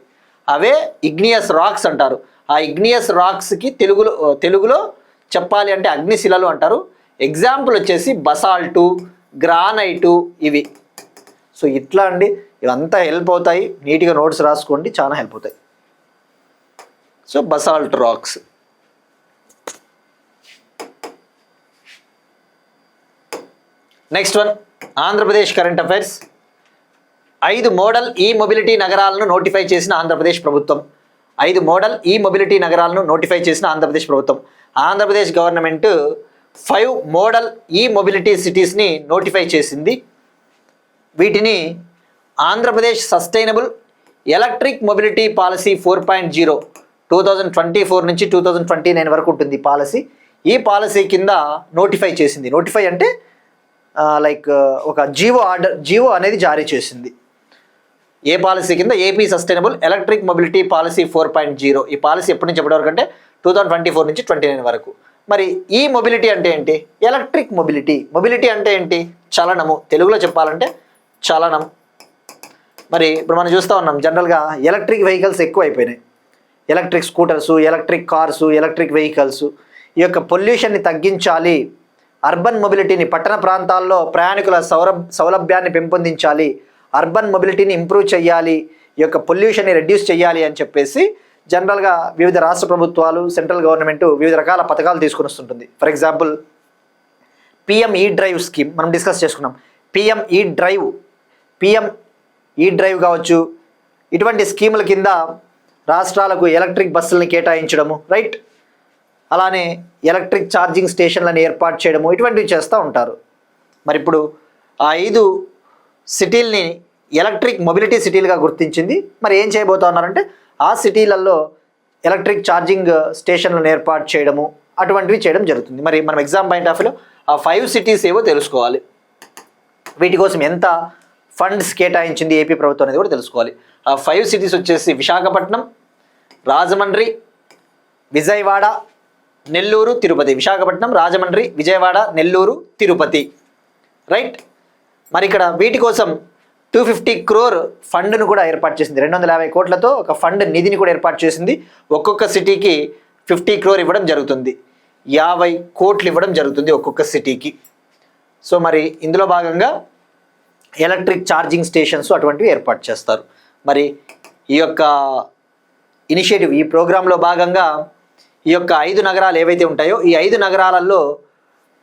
అవే ఇగ్నియస్ రాక్స్ అంటారు. ఆ ఇగ్నియస్ రాక్స్కి తెలుగులో చెప్పాలి అంటే అగ్నిశిలలు అంటారు. ఎగ్జాంపుల్ వచ్చేసి బసాల్టు, గ్రానైటు ఇవి. సో ఇట్లా అండి, ఇవంతా హెల్ప్ అవుతాయి. నీట్గా నోట్స్ రాసుకోండి, చాలా హెల్ప్ అవుతాయి. So basalt rocks. Next one, Andhra Pradesh current affairs. 5 model e mobility నగరాలను నోటిఫై చేసిన ఆంధ్రప్రదేశ్ ప్రభుత్వం. 5 మోడల్ ఈ మొబిలిటీ నగరాలను నోటిఫై చేసిన ఆంధ్రప్రదేశ్ ప్రభుత్వం. Andhra Pradesh government 5 model e mobility సిటీస్ని notify చేసింది. వీటిని Andhra Pradesh sustainable electric mobility policy 4.0 2024 నుంచి 2029 వరకు ఉంటుంది ఈ పాలసీ. ఈ పాలసీ కింద నోటిఫై చేసింది. నోటిఫై అంటే ఒక జీవో అనేది జారీ చేసింది. ఏ పాలసీ కింద, AP sustainable electric mobility policy 4.0. ఈ పాలసీ ఎప్పటి నుంచి ఎప్పటి వరకు అంటే 2024 నుంచి 29 వరకు. మరి ఈ మొబిలిటీ అంటే ఏంటి, ఎలక్ట్రిక్ మొబిలిటీ. మొబిలిటీ అంటే ఏంటి, చలనము. తెలుగులో చెప్పాలంటే చలనం. మరి ఇప్పుడు మనం చూస్తూ ఉన్నాం, జనరల్గా ఎలక్ట్రిక్ వెహికల్స్ ఎక్కువ అయిపోయినాయి. Electric scooters, electric cars, electric vehicles. ఈ యొక్క పొల్యూషన్ని తగ్గించాలి, అర్బన్ మొబిలిటీని, పట్టణ ప్రాంతాల్లో ప్రయాణికుల సౌలభ్యాన్ని పెంపొందించాలి, అర్బన్ మొబిలిటీని ఇంప్రూవ్ చేయాలి, ఈ యొక్క పొల్యూషన్ని రెడ్యూస్ చేయాలి అని చెప్పేసి జనరల్గా వివిధ రాష్ట్ర ప్రభుత్వాలు, సెంట్రల్ గవర్నమెంట్ వివిధ రకాల పథకాలు తీసుకుని వస్తుంటుంది. ఫర్ ఎగ్జాంపుల్ పిఎం ఈ డ్రైవ్ స్కీమ్ మనం డిస్కస్ చేసుకున్నాం. పిఎం ఈ డ్రైవ్ కావచ్చు. ఇటువంటి స్కీముల కింద రాష్ట్రాలకు ఎలక్ట్రిక్ బస్సులను కేటాయించడము, రైట్. అలానే ఎలక్ట్రిక్ ఛార్జింగ్ స్టేషన్లను ఏర్పాటు చేయడము, ఇటువంటివి చేస్తూ ఉంటారు. మరి ఇప్పుడు ఆ 5 సిటీల్ని ఎలక్ట్రిక్ మొబిలిటీ సిటీలుగా గుర్తించింది. మరి ఏం చేయబోతా ఉన్నారంటే ఆ సిటీలలో ఎలక్ట్రిక్ ఛార్జింగ్ స్టేషన్లను ఏర్పాటు చేయడము, అటువంటివి చేయడం జరుగుతుంది. మరి మనం ఎగ్జామ్ పాయింట్ ఆఫ్ వ్యూలో ఆ 5 సిటీస్ ఏవో తెలుసుకోవాలి. వీటి కోసం ఎంత ఫండ్స్ కేటాయించింది ఏపీ ప్రభుత్వం అనేది కూడా తెలుసుకోవాలి. ఆ 5 సిటీస్ వచ్చేసి విశాఖపట్నం, రాజమండ్రి, విజయవాడ, నెల్లూరు, తిరుపతి. విశాఖపట్నం, రాజమండ్రి, విజయవాడ, నెల్లూరు, తిరుపతి, రైట్. మరి ఇక్కడ వీటి కోసం 250 crore ఫండ్ను కూడా ఏర్పాటు చేసింది. 250 కోట్లతో ఒక ఫండ్ నిధిని కూడా ఏర్పాటు చేసింది. ఒక్కొక్క సిటీకి 50 crore ఇవ్వడం జరుగుతుంది, 50 కోట్లు ఇవ్వడం జరుగుతుంది ఒక్కొక్క సిటీకి. సో మరి ఇందులో భాగంగా ఎలక్ట్రిక్ ఛార్జింగ్ స్టేషన్స్ అటువంటివి ఏర్పాటు చేస్తారు. మరి ఈ యొక్క ఇనిషియేటివ్, ఈ ప్రోగ్రాంలో భాగంగా ఈ యొక్క 5 నగరాలు ఏవైతే ఉంటాయో ఈ 5 నగరాలలో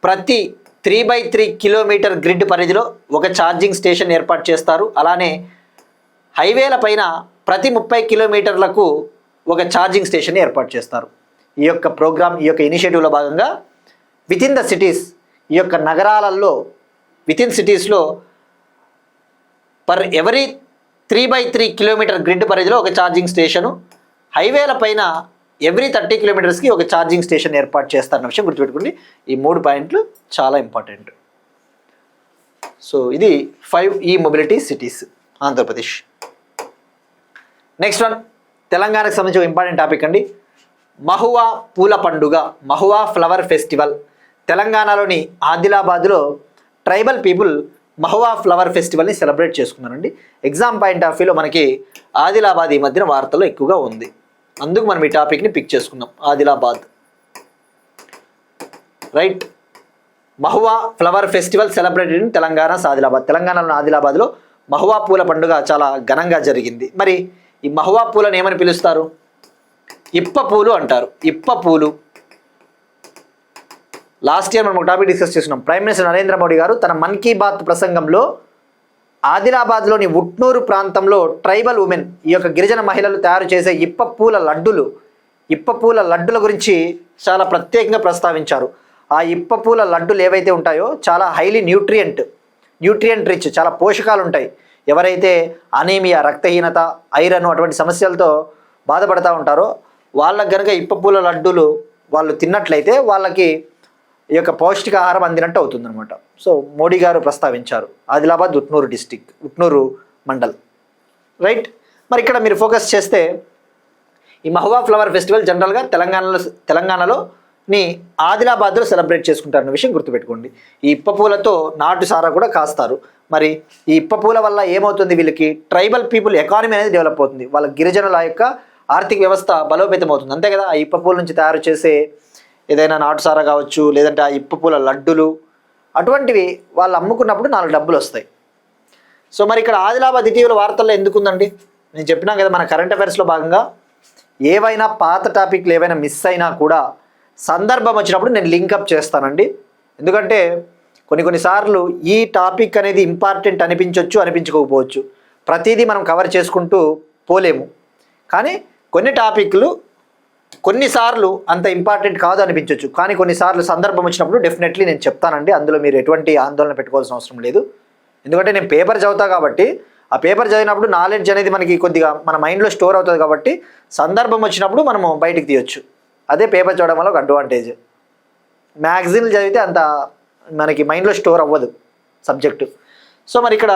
ప్రతి 3/3 కిలోమీటర్ గ్రిడ్ పరిధిలో ఒక ఛార్జింగ్ స్టేషన్ ఏర్పాటు చేస్తారు. అలానే హైవేల పైన ప్రతి 30 కిలోమీటర్లకు ఒక ఛార్జింగ్ స్టేషన్ ఏర్పాటు చేస్తారు. ఈ యొక్క ప్రోగ్రామ్, ఈ యొక్క ఇనిషియేటివ్లో భాగంగా వితిన్ ద సిటీస్, ఈ యొక్క నగరాలలో వితిన్ సిటీస్లో పర్ ఎవరీ 3/3 కిలోమీటర్ గ్రిడ్ పరిధిలో ఒక ఛార్జింగ్ స్టేషను, హైవేల పైన ఎవ్రీ 30 కిలోమీటర్స్కి ఒక ఛార్జింగ్ స్టేషన్ ఏర్పాటు చేస్తారన్న విషయం గుర్తుపెట్టుకోండి. ఈ 3 పాయింట్లు చాలా ఇంపార్టెంట్. సో ఇది 5 ఈ mobility cities Andhra Pradesh. Next one, తెలంగాణకు సంబంధించి ఇంపార్టెంట్ టాపిక్ అండి. మహువా పూల పండుగ, మహువా ఫ్లవర్ ఫెస్టివల్. తెలంగాణలోని ఆదిలాబాద్లో ట్రైబల్ పీపుల్ మహువా ఫ్లవర్ ఫెస్టివల్ని సెలబ్రేట్ చేసుకున్నారండి. ఎగ్జామ్ పాయింట్ ఆఫ్ వ్యూలో మనకి ఆదిలాబాద్ ఈ మధ్యన వార్తల్లో ఎక్కువగా ఉంది, అందుకు మనం ఈ టాపిక్ని పిక్ చేసుకున్నాం, Adilabad, right. Mahua flower festival celebrated in Telangana Adilabad. తెలంగాణలోని ఆదిలాబాద్లో మహువా పూల పండుగ చాలా ఘనంగా జరిగింది. మరి ఈ మహువా పూలను ఏమని పిలుస్తారు? ఇప్ప పూలు అంటారు. ఇప్ప పూలు. లాస్ట్ ఇయర్ మనం ఒక టాపిక్ డిస్కస్ చేస్తున్నాం. ప్రైమ్ మినిస్టర్ నరేంద్ర మోడీ గారు తన మన్ కీ బాత్ ప్రసంగంలో ఆదిలాబాద్లోని ఉట్నూరు ప్రాంతంలో ట్రైబల్ ఉమెన్, ఈ యొక్క గిరిజన మహిళలు తయారు చేసే ఇప్ప పూల లడ్డుల గురించి చాలా ప్రత్యేకంగా ప్రస్తావించారు. ఆ ఇప్ప పూల లడ్డులు ఏవైతే ఉంటాయో చాలా హైలీ న్యూట్రియంట్ రిచ్, చాలా పోషకాలు ఉంటాయి. ఎవరైతే అనీమియా, రక్తహీనత, ఐరన్ అటువంటి సమస్యలతో బాధపడతా ఉంటారో వాళ్ళకి కనుక ఇప్ప పూల లడ్డులు వాళ్ళు తిన్నట్లయితే వాళ్ళకి ఈ యొక్క పౌష్టికాహారం అందినట్టు అవుతుందన్నమాట. సో మోడీ గారు ప్రస్తావించారు. ఆదిలాబాద్ ఉట్నూరు మండల్, రైట్. మరి ఇక్కడ మీరు ఫోకస్ చేస్తే ఈ మహువా ఫ్లవర్ ఫెస్టివల్ జనరల్గా తెలంగాణలోని ఆదిలాబాద్లో సెలబ్రేట్ చేసుకుంటారన్న విషయం గుర్తుపెట్టుకోండి. ఈ ఇప్ప పూలతో నాటు సారా కూడా కాస్తారు. మరి ఈ ఇప్ప పూల వల్ల ఏమవుతుంది? వీళ్ళకి ట్రైబల్ పీపుల్ ఎకానమీ అనేది డెవలప్ అవుతుంది. వాళ్ళ గిరిజనుల యొక్క ఆర్థిక వ్యవస్థ బలోపేతం అవుతుంది. అంతే కదా. ఆ ఇప్ప పూల నుంచి తయారు చేసే ఏదైనా నాటు సారా కావచ్చు, లేదంటే ఆ ఇప్ప పూల లడ్డులు అటువంటివి వాళ్ళు అమ్ముకున్నప్పుడు 4 డబ్బులు వస్తాయి. సో మరి ఇక్కడ ఆదిలాబాద్ ఇటీవల వార్తల్లో ఎందుకుందండి? నేను చెప్పినా కదా, మన కరెంట్ అఫైర్స్లో భాగంగా ఏవైనా పాత టాపిక్లు ఏవైనా మిస్ అయినా కూడా సందర్భం వచ్చినప్పుడు నేను లింకప్ చేస్తానండి. ఎందుకంటే కొన్నిసార్లు ఈ టాపిక్ అనేది ఇంపార్టెంట్ అనిపించకపోవచ్చు. ప్రతిదీ మనం కవర్ చేసుకుంటూ పోలేము. కానీ కొన్ని టాపిక్లు కొన్నిసార్లు అంత ఇంపార్టెంట్ కాదు అనిపించవచ్చు. కానీ కొన్నిసార్లు సందర్భం వచ్చినప్పుడు డెఫినెట్లీ నేను చెప్తానండి. అందులో మీరు ఎటువంటి ఆందోళన పెట్టుకోవాల్సిన అవసరం లేదు. ఎందుకంటే నేను పేపర్ చదువుతా కాబట్టి ఆ పేపర్ చదివినప్పుడు నాలెడ్జ్ అనేది మనకి కొద్దిగా మన మైండ్లో స్టోర్ అవుతుంది కాబట్టి సందర్భం వచ్చినప్పుడు మనము బయటికి తీయొచ్చు. అదే పేపర్ చదవడం వల్ల ఒక అడ్వాంటేజ్. మ్యాగజైన్లు చదివితే అంత మనకి మైండ్లో స్టోర్ అవ్వదు సబ్జెక్టు. సో మరి ఇక్కడ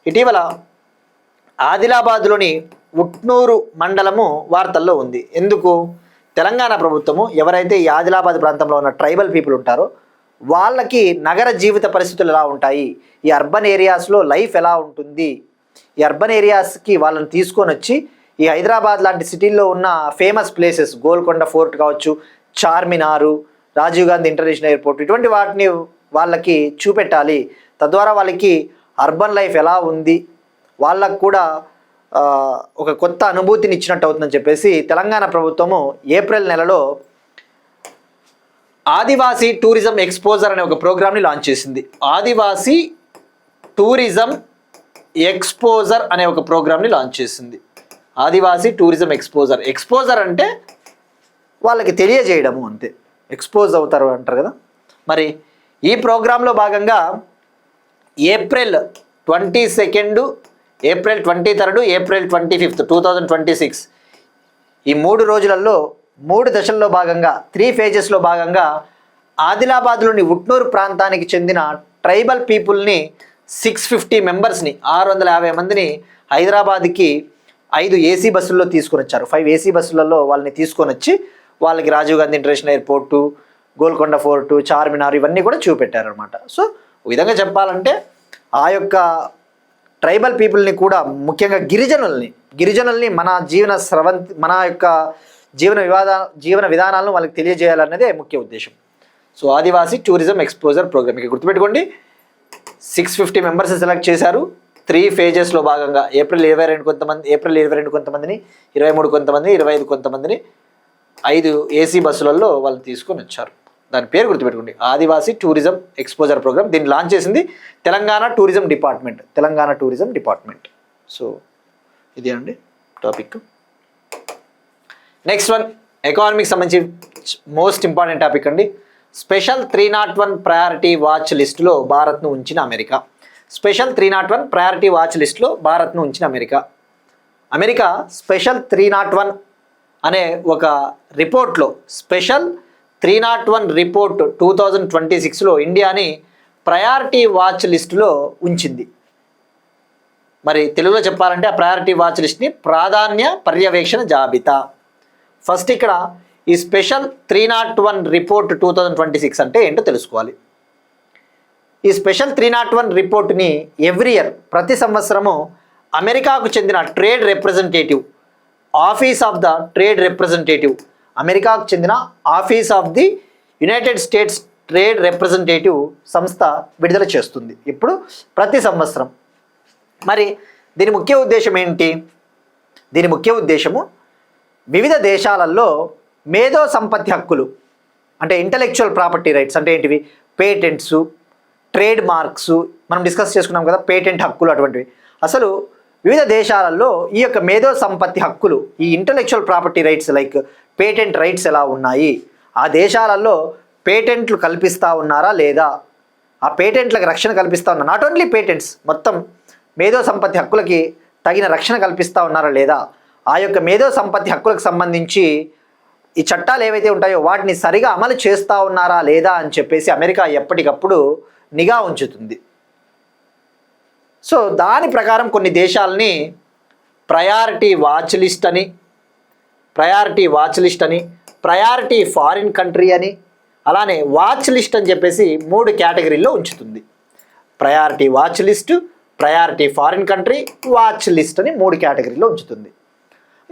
ఇటీవల ఆదిలాబాద్లోని ఉట్నూరు మండలము వార్తల్లో ఉంది. ఎందుకు? తెలంగాణ ప్రభుత్వము ఎవరైతే ఈ ఆదిలాబాద్ ప్రాంతంలో ఉన్న ట్రైబల్ పీపుల్ ఉంటారో వాళ్ళకి నగర జీవిత పరిస్థితులు ఎలా ఉంటాయి, ఈ అర్బన్ ఏరియాస్లో లైఫ్ ఎలా ఉంటుంది, ఈ అర్బన్ ఏరియాస్కి వాళ్ళని తీసుకొని వచ్చి ఈ హైదరాబాద్ లాంటి సిటీల్లో ఉన్న ఫేమస్ ప్లేసెస్, గోల్కొండ ఫోర్ట్ కావచ్చు, చార్మినారు, రాజీవ్ గాంధీ ఇంటర్నేషనల్ ఎయిర్పోర్ట్, ఇటువంటి వాటిని వాళ్ళకి చూపెట్టాలి. తద్వారా వాళ్ళకి అర్బన్ లైఫ్ ఎలా ఉంది, వాళ్ళకు కూడా ఒక కొత్త అనుభూతిని ఇచ్చినట్టు అవుతుందని చెప్పేసి తెలంగాణ ప్రభుత్వము ఏప్రిల్ నెలలో ఆదివాసీ టూరిజం ఎక్స్పోజర్ అనే ఒక ప్రోగ్రామ్ని లాంచ్ చేసింది. ఆదివాసీ టూరిజం ఎక్స్పోజర్ అనే ఒక ప్రోగ్రామ్ని లాంచ్ చేసింది. ఆదివాసీ టూరిజం ఎక్స్పోజర్ అంటే వాళ్ళకి తెలియజేయడము, అంతే. ఎక్స్పోజ్ అవుతారు అంటారు కదా. మరి ఈ ప్రోగ్రాంలో భాగంగా ఏప్రిల్ 22, ఏప్రిల్ 23, ఏప్రిల్ 25, 2026 ఈ 3 రోజులలో 3 దశల్లో భాగంగా 3 phases భాగంగా ఆదిలాబాద్లోని ఉట్నూరు ప్రాంతానికి చెందిన ట్రైబల్ పీపుల్ని 650 మెంబర్స్ని 650 మందిని హైదరాబాద్కి 5 AC బస్సుల్లో తీసుకొని వచ్చారు. 5 AC బస్సులలో వాళ్ళని తీసుకొని వచ్చి వాళ్ళకి Rajiv Gandhi international airport, Golconda fort, Charminar ఇవన్నీ కూడా చూపెట్టారనమాట. సో ఈ విధంగా చెప్పాలంటే ఆ యొక్క ట్రైబల్ పీపుల్ని కూడా, ముఖ్యంగా గిరిజనుల్ని మన యొక్క జీవన విధానాలను వాళ్ళకి తెలియజేయాలన్నదే ముఖ్య ఉద్దేశం. సో ఆదివాసీ టూరిజం ఎక్స్పోజర్ ప్రోగ్రామ్ ఇక గుర్తుపెట్టుకోండి. 650 మెంబర్స్ సెలెక్ట్ చేశారు. 3 phases భాగంగా ఏప్రిల్ 22 కొంతమందిని, 23 కొంతమంది, 25 కొంతమందిని 5 AC బస్సులలో వాళ్ళు తీసుకొని వచ్చారు. దాని పేరు గుర్తుపెట్టుకోండి, ఆదివాసీ టూరిజం ఎక్స్పోజర్ ప్రోగ్రామ్. దీన్ని లాంచ్ చేసింది తెలంగాణ టూరిజం డిపార్ట్మెంట్. సో ఇది అండి టాపిక్. నెక్స్ట్ వన్, ఎకానమీకి సంబంధించి మోస్ట్ ఇంపార్టెంట్ టాపిక్ అండి. స్పెషల్ 301 ప్రయారిటీ వాచ్ లిస్టులో భారత్ను ఉంచిన అమెరికా. స్పెషల్ 301 ప్రయారిటీ వాచ్ లిస్టులో భారత్ను ఉంచిన అమెరికా స్పెషల్ 301 అనే ఒక రిపోర్ట్లో, స్పెషల్ 301 రిపోర్ట్ 2026లో ఇండియాని ప్రయారిటీ వాచ్ లిస్టులో ఉంచింది. మరి తెలుగులో చెప్పాలంటే ఆ ప్రయారిటీ వాచ్ లిస్ట్ని ప్రాధాన్య పర్యవేక్షణ జాబితా. ఫస్ట్ ఇక్కడ ఈ స్పెషల్ 301 రిపోర్ట్ 2026 అంటే ఏంటో తెలుసుకోవాలి. ఈ స్పెషల్ 301 రిపోర్ట్ని ఎవ్రీ ఇయర్, ప్రతి సంవత్సరము అమెరికాకు చెందిన trade representative, office of the trade representative, అమెరికాకు చెందిన office of the United states trade representative సంస్థ విడుదల చేస్తుంది. ఇప్పుడు ప్రతి సంవత్సరం. మరి దీని ముఖ్య ఉద్దేశం ఏంటి? దీని ముఖ్య ఉద్దేశము వివిధ దేశాలలో మేధో సంపత్తి హక్కులు అంటే ఇంటలెక్చువల్ ప్రాపర్టీ రైట్స్ అంటే ఏంటివి? పేటెంట్స్, ట్రేడ్ మార్క్స్, మనం డిస్కస్ చేసుకున్నాం కదా పేటెంట్ హక్కులు అటువంటివి. అసలు వివిధ దేశాలలో ఈ యొక్క మేధో సంపత్తి హక్కులు, ఈ intellectual property rights like patent rights ఎలా ఉన్నాయి, ఆ దేశాలలో పేటెంట్లు కల్పిస్తూ ఉన్నారా లేదా, ఆ పేటెంట్లకు రక్షణ కల్పిస్తూ ఉన్నారు. నాట్ ఓన్లీ పేటెంట్స్, మొత్తం మేధో సంపత్తి హక్కులకి తగిన రక్షణ కల్పిస్తూ ఉన్నారా లేదా, ఆ యొక్క మేధో సంపత్తి హక్కులకు సంబంధించి ఈ చట్టాలు ఏవైతే ఉంటాయో వాటిని సరిగా అమలు చేస్తూ ఉన్నారా లేదా అని చెప్పేసి అమెరికా ఎప్పటికప్పుడు నిఘా ఉంచుతుంది. సో దాని ప్రకారం కొన్ని దేశాలని ప్రయారిటీ వాచ్ లిస్ట్ అని, ప్రయారిటీ ఫారిన్ కంట్రీ అని, అలానే వాచ్ లిస్ట్ అని చెప్పేసి 3 కేటగిరీల్లో ఉంచుతుంది. Priority watch list, priority foreign country, watch list అని 3 కేటగిరీలో ఉంచుతుంది.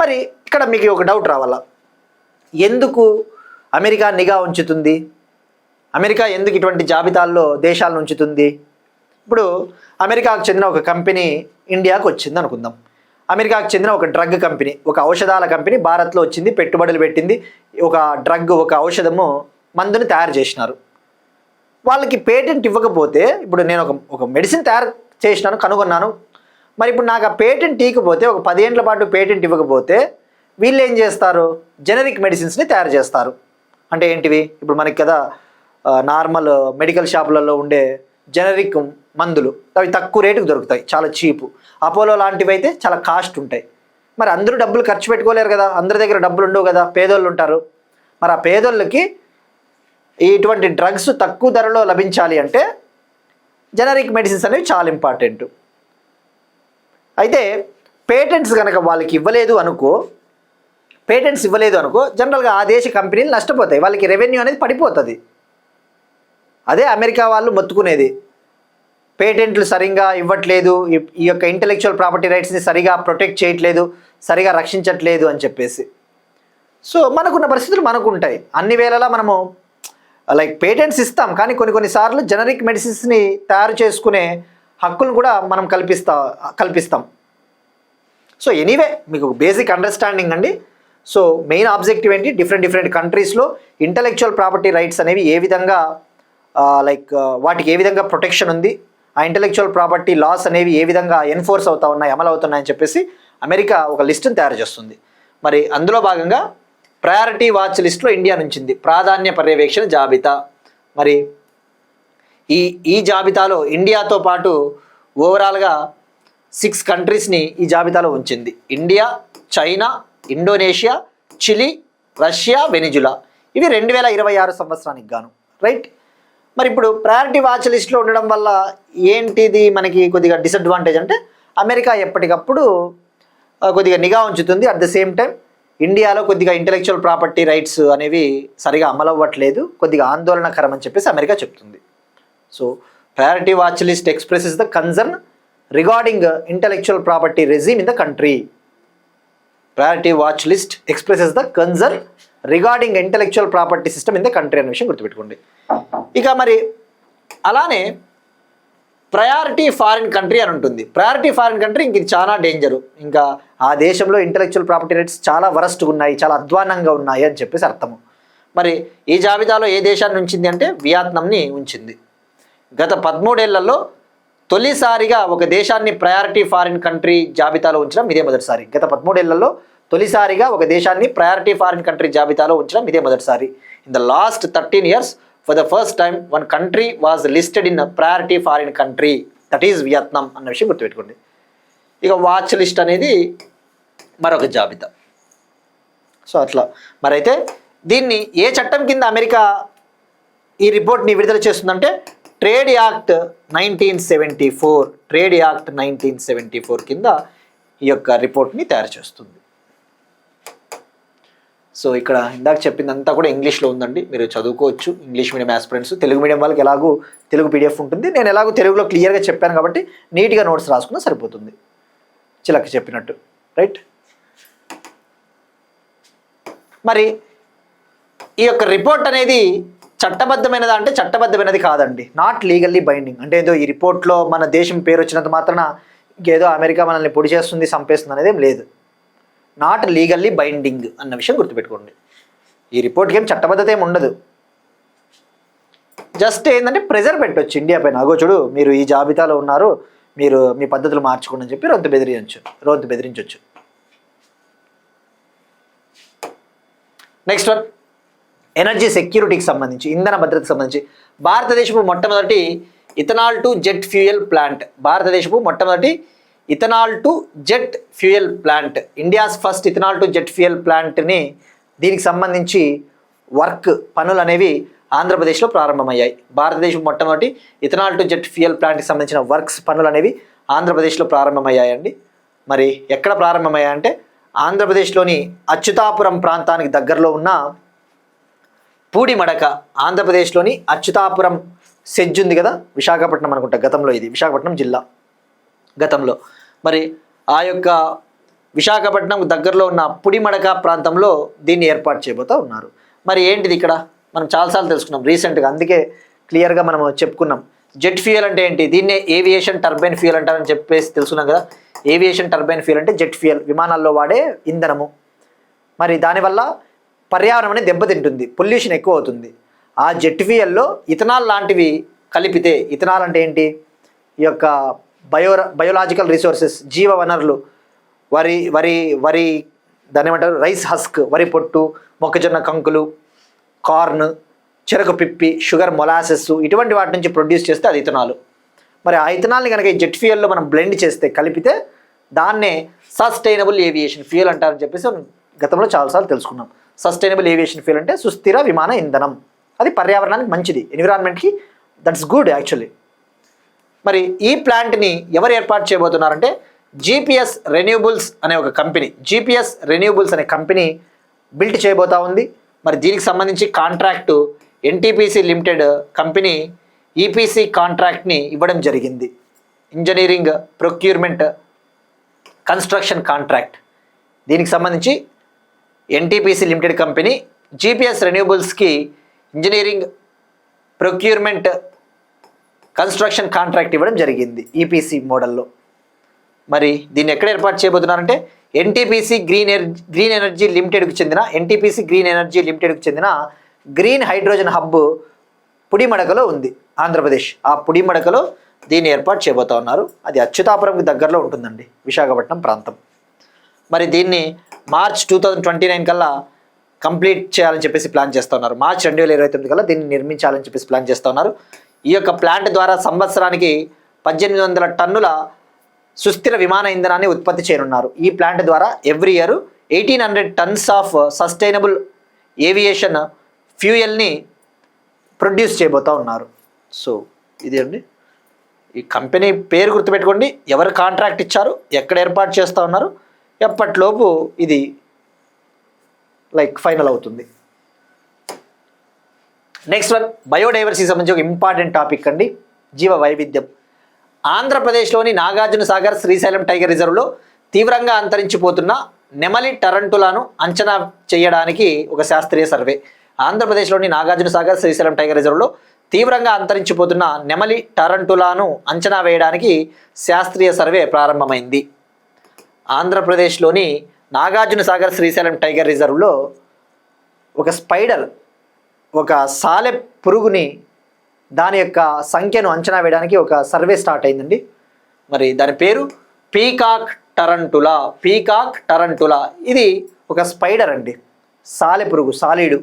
మరి ఇక్కడ మీకు ఒక డౌట్ రావాలా, ఎందుకు అమెరికా నిఘా ఉంచుతుంది? అమెరికా ఎందుకు ఇటువంటి జాబితాల్లో దేశాలను ఉంచుతుంది? ఇప్పుడు అమెరికాకు చెందిన ఒక కంపెనీ ఇండియాకు వచ్చింది అనుకుందాం. అమెరికాకు చెందిన ఒక డ్రగ్ కంపెనీ, ఒక ఔషధాల కంపెనీ భారత్లో వచ్చింది, పెట్టుబడులు పెట్టింది, ఒక డ్రగ్, ఒక ఔషధము, మందుని తయారు చేసినారు. వాళ్ళకి పేటెంట్ ఇవ్వకపోతే, ఇప్పుడు నేను ఒక మెడిసిన్ తయారు చేసినాను, కనుగొన్నాను, మరి ఇప్పుడు నాకు ఆ పేటెంట్ ఇవ్వకపోతే, ఒక 10 ఏళ్ల పాటు పేటెంట్ ఇవ్వకపోతే వీళ్ళు ఏం చేస్తారు? జెనరిక్ మెడిసిన్స్ని తయారు చేస్తారు. అంటే ఏంటివి? ఇప్పుడు మనకి కదా నార్మల్ మెడికల్ షాపులలో ఉండే జెనరిక్ మందులు, అవి తక్కువ రేటుకు దొరుకుతాయి, చాలా చీపు. అపోలో లాంటివి అయితే చాలా కాస్ట్ ఉంటాయి. మరి అందరూ డబ్బులు ఖర్చు పెట్టుకోలేరు కదా, అందరి దగ్గర డబ్బులు ఉండవు కదా, పేదోళ్ళు ఉంటారు. మరి ఆ పేదోళ్ళకి ఇటువంటి డ్రగ్స్ తక్కువ ధరలో లభించాలి అంటే జెనరిక్ మెడిసిన్స్ అనేవి చాలా ఇంపార్టెంట్. అయితే పేటెంట్స్ కనుక వాళ్ళకి ఇవ్వలేదు అనుకో, జనరల్గా ఆ దేశ కంపెనీలు నష్టపోతాయి, వాళ్ళకి రెవెన్యూ అనేది పడిపోతుంది. అదే అమెరికా వాళ్ళు మొత్తుకునేది, పేటెంట్లు సరిగ్గా ఇవ్వట్లేదు, ఈ యొక్క ఇంటెలెక్చువల్ ప్రాపర్టీ రైట్స్ని సరిగా ప్రొటెక్ట్ చేయట్లేదు, సరిగా రక్షించట్లేదు అని చెప్పేసి. సో మనకున్న పరిస్థితులు మనకు ఉంటాయి. అన్ని వేళలా మనము లైక్ పేటెంట్స్ ఇస్తాం, కానీ కొన్నిసార్లు జెనరిక్ మెడిసిన్స్ని తయారు చేసుకునే హక్కులను కూడా మనం కల్పిస్తాం. సో ఎనీవే మీకు బేసిక్ అండర్స్టాండింగ్ అండి. సో మెయిన్ ఆబ్జెక్టివ్ ఏంటి? డిఫరెంట్ కంట్రీస్లో ఇంటెలెక్చువల్ ప్రాపర్టీ రైట్స్ అనేవి ఏ విధంగా వాటికి ఏ విధంగా ప్రొటెక్షన్ ఉంది, ఆ ఇంటెలెక్చువల్ ప్రాపర్టీ లాస్ అనేవి ఏ విధంగా ఎన్ఫోర్స్ అవుతా ఉన్నాయి, అమలు అవుతున్నాయని చెప్పేసి అమెరికా ఒక లిస్టును తయారు చేస్తుంది. మరి అందులో భాగంగా ప్రయారిటీ వాచ్ లిస్ట్లో ఇండియా నుంచింది, ప్రాధాన్య పర్యవేక్షణ జాబితా. మరి ఈ జాబితాలో ఇండియాతో పాటు ఓవరాల్గా 6 కంట్రీస్ని ఈ జాబితాలో ఉంచింది. India, China, Indonesia, Chile, Russia, Venezuela. ఇవి 2026 సంవత్సరానికి గాను, రైట్. మరి ఇప్పుడు ప్రయారిటీ వాచ్ లిస్ట్లో ఉండడం వల్ల ఏంటిది మనకి కొద్దిగా డిసడ్వాంటేజ్ అంటే, అమెరికా ఎప్పటికప్పుడు కొద్దిగా నిఘా ఉంచుతుంది. అట్ ద సేమ్ టైం ఇండియాలో కొద్దిగా ఇంటెలెక్చువల్ ప్రాపర్టీ రైట్స్ అనేవి సరిగా అమలవ్వట్లేదు, కొద్దిగా ఆందోళనకరం అని చెప్పేసి అమెరికా చెప్తుంది. So priority watch list expresses the concern regarding intellectual property regime in the country. Priority watch list expresses the concern regarding intellectual property system in the country అనే విషయం గుర్తుపెట్టుకోండి. ఇక మరి అలానే ప్రయారిటీ ఫారిన్ కంట్రీ అని ఉంటుంది. ప్రయారిటీ ఫారిన్ కంట్రీ ఇంక ఇది చాలా డేంజరు, ఇంకా ఆ దేశంలో ఇంటెలెక్చువల్ ప్రాపర్టీ రైట్స్ చాలా వరస్ట్గా ఉన్నాయి, చాలా అధ్వానంగా ఉన్నాయి అని చెప్పేసి అర్థము. మరి ఈ జాబితాలో ఏ దేశాన్ని ఉంచింది అంటే వియత్నాంని ఉంచింది. గత 13 ఏళ్లలో తొలిసారిగా ఒక దేశాన్ని ప్రయారిటీ ఫారిన్ కంట్రీ జాబితాలో ఉంచడం ఇదే మొదటిసారి. గత 13 ఏళ్లలో తొలిసారిగా ఒక దేశాన్ని ప్రయారిటీ ఫారిన్ కంట్రీ జాబితాలో ఉంచడం ఇదే మొదటిసారి. In the last 13 years for the first time one country was listed in priority foreign country, that is Vietnam అన్న విషయం గుర్తుపెట్టుకోండి. ఇక వాచ్ లిస్ట్ అనేది మరొక జాబితా. సో అట్లా మరైతే దీన్ని ఏ చట్టం కింద అమెరికా ఈ రిపోర్ట్ని విడుదల చేస్తుందంటే ట్రేడ్ యాక్ట్ 1974 కింద ఈ యొక్క రిపోర్ట్ని తయారు చేస్తుంది. సో ఇక్కడ ఇందాక చెప్పిందంతా కూడా ఇంగ్లీష్లో ఉందండి, మీరు చదువుకోవచ్చు. English medium aspirants, Telugu medium వాళ్ళకి ఎలాగూ తెలుగు పీడిఎఫ్ ఉంటుంది. నేను ఎలాగో తెలుగులో క్లియర్గా చెప్పాను కాబట్టి నీట్గా నోట్స్ రాసుకున్నా సరిపోతుంది, చిలక చెప్పినట్టు, రైట్. మరి ఈ యొక్క రిపోర్ట్ అనేది చట్టబద్ధమైనదా అంటే చట్టబద్ధమైనది కాదండి. Not legally binding. అంటే ఏదో ఈ రిపోర్ట్లో మన దేశం పేరు వచ్చినంత మాత్రాన ఇంకేదో అమెరికా మనల్ని పొడి చేస్తుంది, చంపేస్తుంది అనేది ఏం లేదు. నాట్ లీగల్లీ బైండింగ్ అన్న విషయం గుర్తుపెట్టుకోండి. ఈ రిపోర్ట్కి ఏం చట్టబద్ధత ఏమి ఉండదు. జస్ట్ ఏంటంటే ప్రెజర్ పెట్టవచ్చు ఇండియా పైన. అగో చూడు, మీరు ఈ జాబితాలో ఉన్నారు, మీరు మీ పద్ధతులు మార్చుకోండి అని చెప్పి రొంతు బెదిరించవచ్చు. నెక్స్ట్ వన్, ఎనర్జీ సెక్యూరిటీకి సంబంధించి, ఇంధన భద్రతకు సంబంధించి భారతదేశపు మొట్టమొదటి ethanol to jet fuel plant. భారతదేశపు మొట్టమొదటి ethanol to jet fuel plant, India's first ethanol to jet fuel ప్లాంట్ని, దీనికి సంబంధించి పనులు అనేవి ఆంధ్రప్రదేశ్లో ప్రారంభమయ్యాయి. భారతదేశం మొట్టమొదటి ఇథనాల్ టు జెట్ ఫ్యూయల్ ప్లాంట్కి సంబంధించిన పనులు అనేవి ఆంధ్రప్రదేశ్లో ప్రారంభమయ్యాయండి. మరి ఎక్కడ ప్రారంభమయ్యాయంటే ఆంధ్రప్రదేశ్లోని అచ్యుతాపురం ప్రాంతానికి దగ్గరలో ఉన్న పూడిమడక. ఆంధ్రప్రదేశ్లోని అచ్యుతాపురం సెజ్ ఉంది కదా, విశాఖపట్నం అనుకుంటా గతంలో, ఇది విశాఖపట్నం జిల్లా గతంలో. మరి ఆ యొక్క విశాఖపట్నం దగ్గరలో ఉన్న పుడిమడక ప్రాంతంలో దీన్ని ఏర్పాటు చేయబోతూ ఉన్నారు. మరి ఏంటిది ఇక్కడ మనం చాలాసార్లు తెలుసుకున్నాం రీసెంట్గా, అందుకే క్లియర్గా మనం చెప్పుకున్నాం. జెట్ ఫ్యూయల్ అంటే ఏంటి, దీన్నే ఏవియేషన్ టర్బైన్ ఫ్యూయల్ అంటారని చెప్పేసి తెలుసుకున్నాం కదా. ఏవియేషన్ టర్బైన్ ఫ్యూయల్ అంటే జెట్ ఫ్యూయల్, విమానాల్లో వాడే ఇంధనము. మరి దానివల్ల పర్యావరణం అనేది దెబ్బతింటుంది, పొల్యూషన్ ఎక్కువ అవుతుంది. ఆ జెట్ ఫ్యూయల్లో ఇథనాల్ లాంటివి కలిపితే, ఇథనాల్ అంటే ఏంటి, ఈ యొక్క బయోలాజికల్ రిసోర్సెస్, జీవ వనరులు, వరి దాని ఏమంటారు, రైస్ హస్క్, వరి పొట్టు, మొక్కజొన్న కంకులు, కార్న్, చెరకు పిప్పి, షుగర్ మొలాసెస్, ఇటువంటి వాటి నుంచి ప్రొడ్యూస్ చేస్తే అది ఇథనాల్. మరి ఆ ఇథనాల్ని కనుక ఈ జెట్ ఫ్యూయల్లో మనం బ్లెండ్ చేస్తే, కలిపితే దాన్నే సస్టైనబుల్ ఏవియేషన్ ఫ్యూయల్ అంటారని చెప్పేసి గతంలో చాలాసార్లు తెలుసుకున్నాం. సస్టైనబుల్ ఏవియేషన్ ఫ్యూయల్ అంటే సుస్థిర విమాన ఇంధనం. అది పర్యావరణానికి మంచిది, ఎన్విరాన్మెంట్కి దట్స్ గుడ్ యాక్చువల్లీ. మరి ఈ ప్లాంట్ని ఎవరు ఏర్పాటు చేయబోతున్నారంటే జీపీఎస్ రెన్యూబుల్స్ అనే ఒక కంపెనీ, జీపీఎస్ రెన్యూబుల్స్ అనే కంపెనీ బిల్ట్ చేయబోతా ఉంది. మరి దీనికి సంబంధించి contract NTPC limited company EPC కాంట్రాక్ట్ని ఇవ్వడం జరిగింది. Engineering procurement construction contract. దీనికి సంబంధించి ఎన్టీపీసీ లిమిటెడ్ కంపెనీ జీపీఎస్ రెన్యూబుల్స్కి ఇంజనీరింగ్ ప్రొక్యూర్మెంట్ కన్స్ట్రక్షన్ కాంట్రాక్ట్ ఇవ్వడం జరిగింది ఈపీసీ మోడల్లో. మరి దీన్ని ఎక్కడ ఏర్పాటు చేయబోతున్నారంటే ఎన్టీపీసీ గ్రీన్ ఎనర్జీ లిమిటెడ్కి చెందిన గ్రీన్ హైడ్రోజన్ హబ్ పుడిమడకలో ఉంది ఆంధ్రప్రదేశ్. ఆ పుడిమడకలో దీన్ని ఏర్పాటు చేయబోతా ఉన్నారు. అది అచ్యుతాపురంకి దగ్గరలో ఉంటుందండి, విశాఖపట్నం ప్రాంతం. మరి దీన్ని మార్చ్ 2029 కల్లా కంప్లీట్ చేయాలని చెప్పేసి ప్లాన్ చేస్తూ ఉన్నారు. మార్చ్ 2029 కల్లా దీన్ని నిర్మించాలని చెప్పేసి ప్లాన్ చేస్తూ ఉన్నారు. ఈ యొక్క ప్లాంట్ ద్వారా సంవత్సరానికి 1800 టన్నుల సుస్థిర విమాన ఇంధనాన్ని ఉత్పత్తి చేయనున్నారు. ఈ ప్లాంట్ ద్వారా every year 1800 tons of sustainable aviation ఫ్యూయల్ని ప్రొడ్యూస్ చేయబోతూ ఉన్నారు. సో ఇది అండి ఈ కంపెనీ పేరు గుర్తుపెట్టుకోండి, ఎవరు కాంట్రాక్ట్ ఇచ్చారు, ఎక్కడ ఏర్పాటు చేస్తూ ఉన్నారు, ఎప్పటిలోపు ఇది ఫైనల్ అవుతుంది. నెక్స్ట్ వన్, బయోడైవర్సిటీ సంబంధించి ఒక ఇంపార్టెంట్ టాపిక్ అండి, జీవ వైవిధ్యం. ఆంధ్రప్రదేశ్లోని నాగార్జునసాగర్ శ్రీశైలం టైగర్ రిజర్వ్లో తీవ్రంగా అంతరించిపోతున్న నెమలి టరంటులాను అంచనా చేయడానికి ఒక శాస్త్రీయ సర్వే. ఆంధ్రప్రదేశ్లోని నాగార్జునసాగర్ శ్రీశైలం టైగర్ రిజర్వ్లో తీవ్రంగా అంతరించిపోతున్న నెమలి టరంటులాను అంచనా వేయడానికి శాస్త్రీయ సర్వే ప్రారంభమైంది. ఆంధ్రప్రదేశ్లోని నాగార్జునసాగర్ శ్రీశైలం టైగర్ రిజర్వ్లో ఒక స్పైడర్, ఒక సాలె పురుగుని, దాని యొక్క సంఖ్యను అంచనా వేయడానికి ఒక సర్వే స్టార్ట్ అయిందండి. మరి దాని పేరు పీకాక్ టరంటులా. ఇది ఒక స్పైడర్ అండి, సాలె పురుగు, సాలీడు.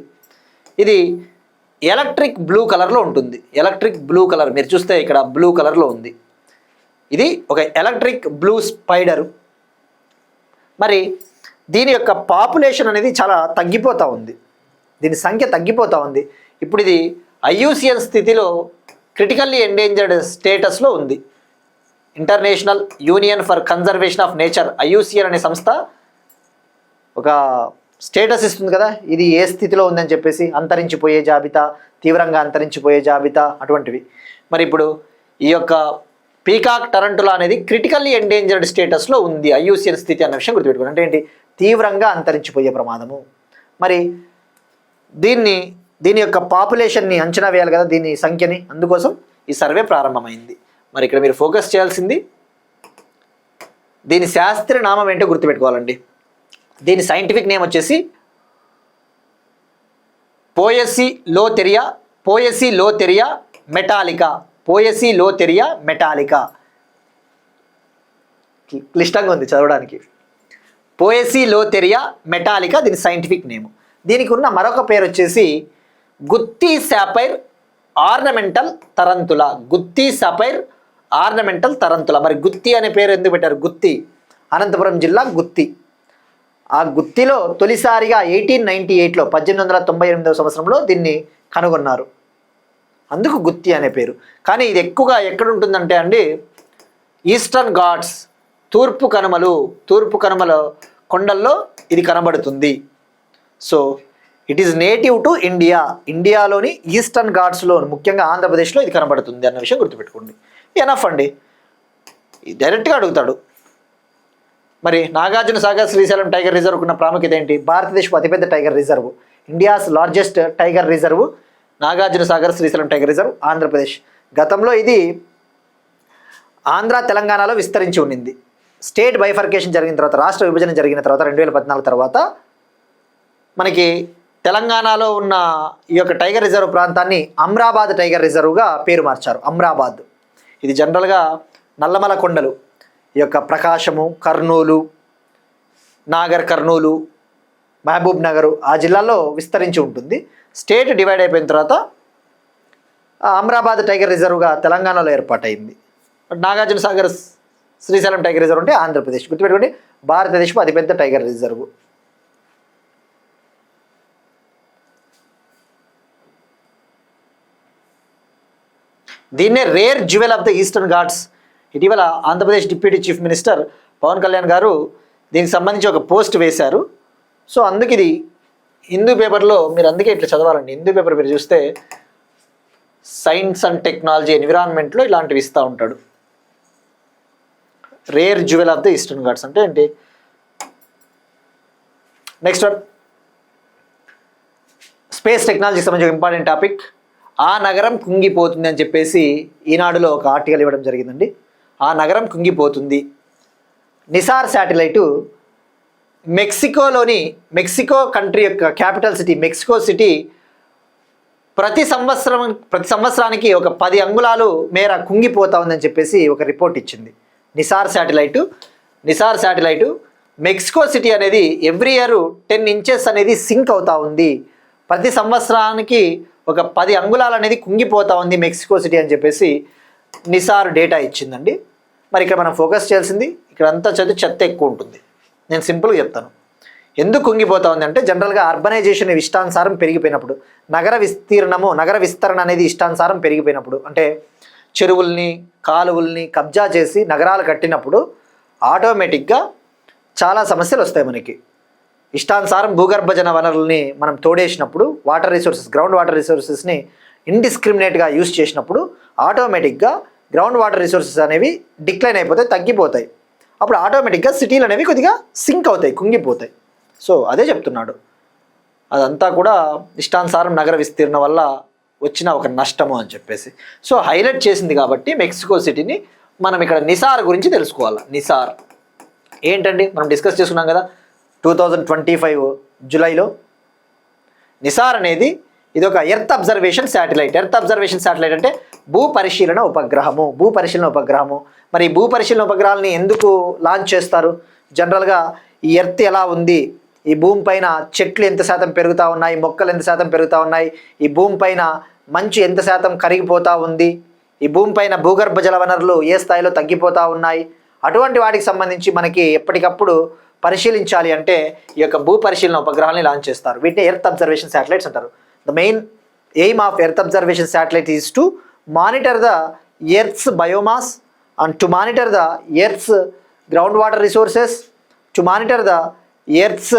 ఇది ఎలక్ట్రిక్ బ్లూ కలర్లో ఉంటుంది. ఎలక్ట్రిక్ బ్లూ కలర్ మీరు చూస్తే ఇక్కడ బ్లూ కలర్లో ఉంది. ఇది ఒక ఎలక్ట్రిక్ బ్లూ స్పైడరు. మరి దీని యొక్క పాపులేషన్ అనేది చాలా తగ్గిపోతూ ఉంది, దీని సంఖ్య తగ్గిపోతూ ఉంది. ఇప్పుడు ఇది IUCN స్థితిలో క్రిటికల్లీ ఎండేంజర్డ్ స్టేటస్లో ఉంది. International union for conservation of nature, IUCN అనే సంస్థ ఒక స్టేటస్ ఇస్తుంది కదా, ఇది ఏ స్థితిలో ఉందని చెప్పేసి, అంతరించిపోయే జాబితా, తీవ్రంగా అంతరించిపోయే జాబితా, అటువంటివి. మరి ఇప్పుడు ఈ యొక్క పీకాక్ టరంటులా అనేది క్రిటికల్లీ ఎండేంజర్డ్ స్టేటస్లో ఉంది, IUCN స్థితి అన్న విషయం గుర్తుపెట్టుకోండి. అంటే ఏంటి, తీవ్రంగా అంతరించిపోయే ప్రమాదము. మరి దీని యొక్క పాపులేషన్ని అంచనా వేయాలి కదా, దీని సంఖ్యని, అందుకోసం ఈ సర్వే ప్రారంభమైంది. మరి ఇక్కడ మీరు ఫోకస్ చేయాల్సింది దీని శాస్త్రీయ నామం ఏంటో గుర్తుపెట్టుకోవాలండి. దీని సైంటిఫిక్ నేమ్ వచ్చేసి పోయసిలోథెరియా మెటాలికా. క్లిష్టంగా ఉంది చదవడానికి. పోయసిలోథెరియా మెటాలికా దీని సైంటిఫిక్ నేమ్. దీనికి ఉన్న మరొక పేరు వచ్చేసి గుత్తి సాపైర్ ఆర్నమెంటల్ తరంతుల. మరి గుత్తి అనే పేరు ఎందుకు పెట్టారు? గుత్తి అనంతపురం జిల్లా గుత్తి. ఆ గుత్తిలో తొలిసారిగా 1898లో 1898 సంవత్సరంలో దీన్ని కనుగొన్నారు, అందుకు గుత్తి అనే పేరు. కానీ ఇది ఎక్కువగా ఎక్కడ ఉంటుందంటే అండి, ఈస్టర్న్ ఘాట్స్, తూర్పు కనుమల కొండల్లో ఇది కనబడుతుంది. So it is native to ఇండియాలోని ఈస్టర్న్ ఘాట్స్లో, ముఖ్యంగా ఆంధ్రప్రదేశ్లో ఇది కనబడుతుంది అన్న విషయం గుర్తుపెట్టుకోండి. ఎనఫ్ అండి, డైరెక్ట్గా అడుగుతాడు. మరి నాగార్జున సాగర్ శ్రీశైలం టైగర్ రిజర్వ్ ఉన్న ప్రాముఖ్యత ఏంటి? భారతదేశపు అతిపెద్ద tiger reserve, India's largest tiger reserve Nagarjuna Sagar Srisailam tiger reserve, Andhra Pradesh. గతంలో ఇది ఆంధ్ర తెలంగాణలో విస్తరించి ఉండింది. స్టేట్ బైఫర్కేషన్ జరిగిన తర్వాత, రాష్ట్ర విభజన జరిగిన తర్వాత 2014 తర్వాత మనకి తెలంగాణలో ఉన్న ఈ యొక్క టైగర్ రిజర్వ్ ప్రాంతాన్ని అమ్రాబాద్ టైగర్ రిజర్వ్గా పేరు మార్చారు. అమ్రాబాద్ ఇది జనరల్గా నల్లమల కొండలు, ఈ యొక్క ప్రకాశము, కర్నూలు, నాగర్ కర్నూలు, మహబూబ్ నగర్ ఆ జిల్లాల్లో విస్తరించి ఉంటుంది. స్టేట్ డివైడ్ అయిపోయిన తర్వాత అమ్రాబాద్ టైగర్ రిజర్వ్గా తెలంగాణలో ఏర్పాటైంది. నాగార్జున సాగర్ శ్రీశైలం టైగర్ రిజర్వ్ అంటే ఆంధ్రప్రదేశ్. గుర్తుపెట్టుకోండి, భారతదేశపు అతిపెద్ద టైగర్ రిజర్వ్. దీన్నే rare jewel of the Eastern Ghats. ఇటీవల Andhra Pradesh deputy chief minister Pawan Kalyan garu దీనికి సంబంధించి ఒక పోస్ట్ వేశారు. సో అందుకు ఇది హిందూ పేపర్లో మీరు అందుకే ఇట్లా చదవాలండి. హిందూ పేపర్ మీరు చూస్తే సైన్స్ అండ్ టెక్నాలజీ ఎన్విరాన్మెంట్లో ఇలాంటివి ఇస్తూ ఉంటాడు. Rare jewel of the Eastern Ghats అంటే ఏంటి? నెక్స్ట్ వన్, స్పేస్ టెక్నాలజీకి సంబంధించి ఇంపార్టెంట్ టాపిక్. ఆ నగరం కుంగిపోతుంది అని చెప్పేసి ఈనాడులో ఒక ఆర్టికల్ ఇవ్వడం జరిగిందండి. ఆ నగరం కుంగిపోతుంది. నిసార్ శాటిలైటు మెక్సికో కంట్రీ యొక్క క్యాపిటల్ సిటీ మెక్సికో సిటీ ప్రతి సంవత్సరానికి ఒక 10 అంగుళాలు మేర కుంగిపోతా ఉందని చెప్పేసి ఒక రిపోర్ట్ ఇచ్చింది. నిసార్ శాటిలైటు మెక్సికో సిటీ అనేది ఎవ్రీ ఇయర్ 10 ఇంచెస్ అనేది సింక్ అవుతా ఉంది. ప్రతి సంవత్సరానికి ఒక 10 అంగుళాలు అనేది కుంగిపోతా ఉంది మెక్సికో సిటీ అని చెప్పేసి నిసార్ డేటా ఇచ్చిందండి. మరి ఇక్కడ మనం ఫోకస్ చేయాల్సింది, ఇక్కడ అంతా చెత్త ఎక్కువ ఉంటుంది. నేను సింపుల్గా చెప్తాను ఎందుకు కుంగిపోతా ఉంది అంటే, జనరల్గా అర్బనైజేషన్ ఇష్టానుసారం పెరిగిపోయినప్పుడు, నగర విస్తరణ అనేది ఇష్టానుసారం పెరిగిపోయినప్పుడు, అంటే చెరువుల్ని కాలువల్ని కబ్జా చేసి నగరాలు కట్టినప్పుడు ఆటోమేటిక్గా చాలా సమస్యలు వస్తాయి మనకి. ఇష్టానుసారం భూగర్భ జల వనరుల్ని మనం తోడేసినప్పుడు, గ్రౌండ్ వాటర్ రిసోర్సెస్ని ఇండిస్క్రిమినేట్గా యూజ్ చేసినప్పుడు ఆటోమేటిక్గా గ్రౌండ్ వాటర్ రిసోర్సెస్ అనేవి డిక్లైన్ అయిపోతాయి, తగ్గిపోతాయి. అప్పుడు ఆటోమేటిక్గా సిటీలు అనేవి కొద్దిగా సింక్ అవుతాయి, కుంగిపోతాయి. సో అదే చెప్తున్నాడు, అదంతా కూడా ఇష్టానుసారం నగర విస్తీర్ణ వల్ల వచ్చిన ఒక నష్టము అని చెప్పేసి. సో హైలైట్ చేసింది కాబట్టి మెక్సికో సిటీని మనం ఇక్కడ నిసార్ గురించి తెలుసుకోవాలి. నిసార్ ఏంటండి, మనం డిస్కస్ చేసుకున్నాం కదా 2025 జూలైలో. నిసార్ అనేది ఇది ఒక earth observation satellite. Earth observation satellite అంటే భూపరిశీలన ఉపగ్రహము. మరి ఈ భూపరిశీలన ఉపగ్రహాలని ఎందుకు లాంచ్ చేస్తారు? జనరల్గా ఈ ఎర్త్ ఎలా ఉంది, ఈ భూమి పైన చెట్లు ఎంత శాతం పెరుగుతూ ఉన్నాయి, మొక్కలు ఎంత శాతం పెరుగుతూ ఉన్నాయి, ఈ భూమి పైన మంచు ఎంత శాతం కరిగిపోతూ ఉంది, ఈ భూమి పైన భూగర్భ జల వనరులు ఏ స్థాయిలో తగ్గిపోతూ ఉన్నాయి, అటువంటి వాటికి సంబంధించి మనకి ఎప్పటికప్పుడు పరిశీలించాలి అంటే ఈ యొక్క భూ పరిశీలన ఉపగ్రహాన్ని లాంచ్ చేస్తారు. వీటిని ఎర్త్ అబ్జర్వేషన్ శాటిలైట్స్ అంటారు. The main aim of earth observation satellite is to monitor the earth's biomass and to monitor the earth's ground water resources, to monitor the earth's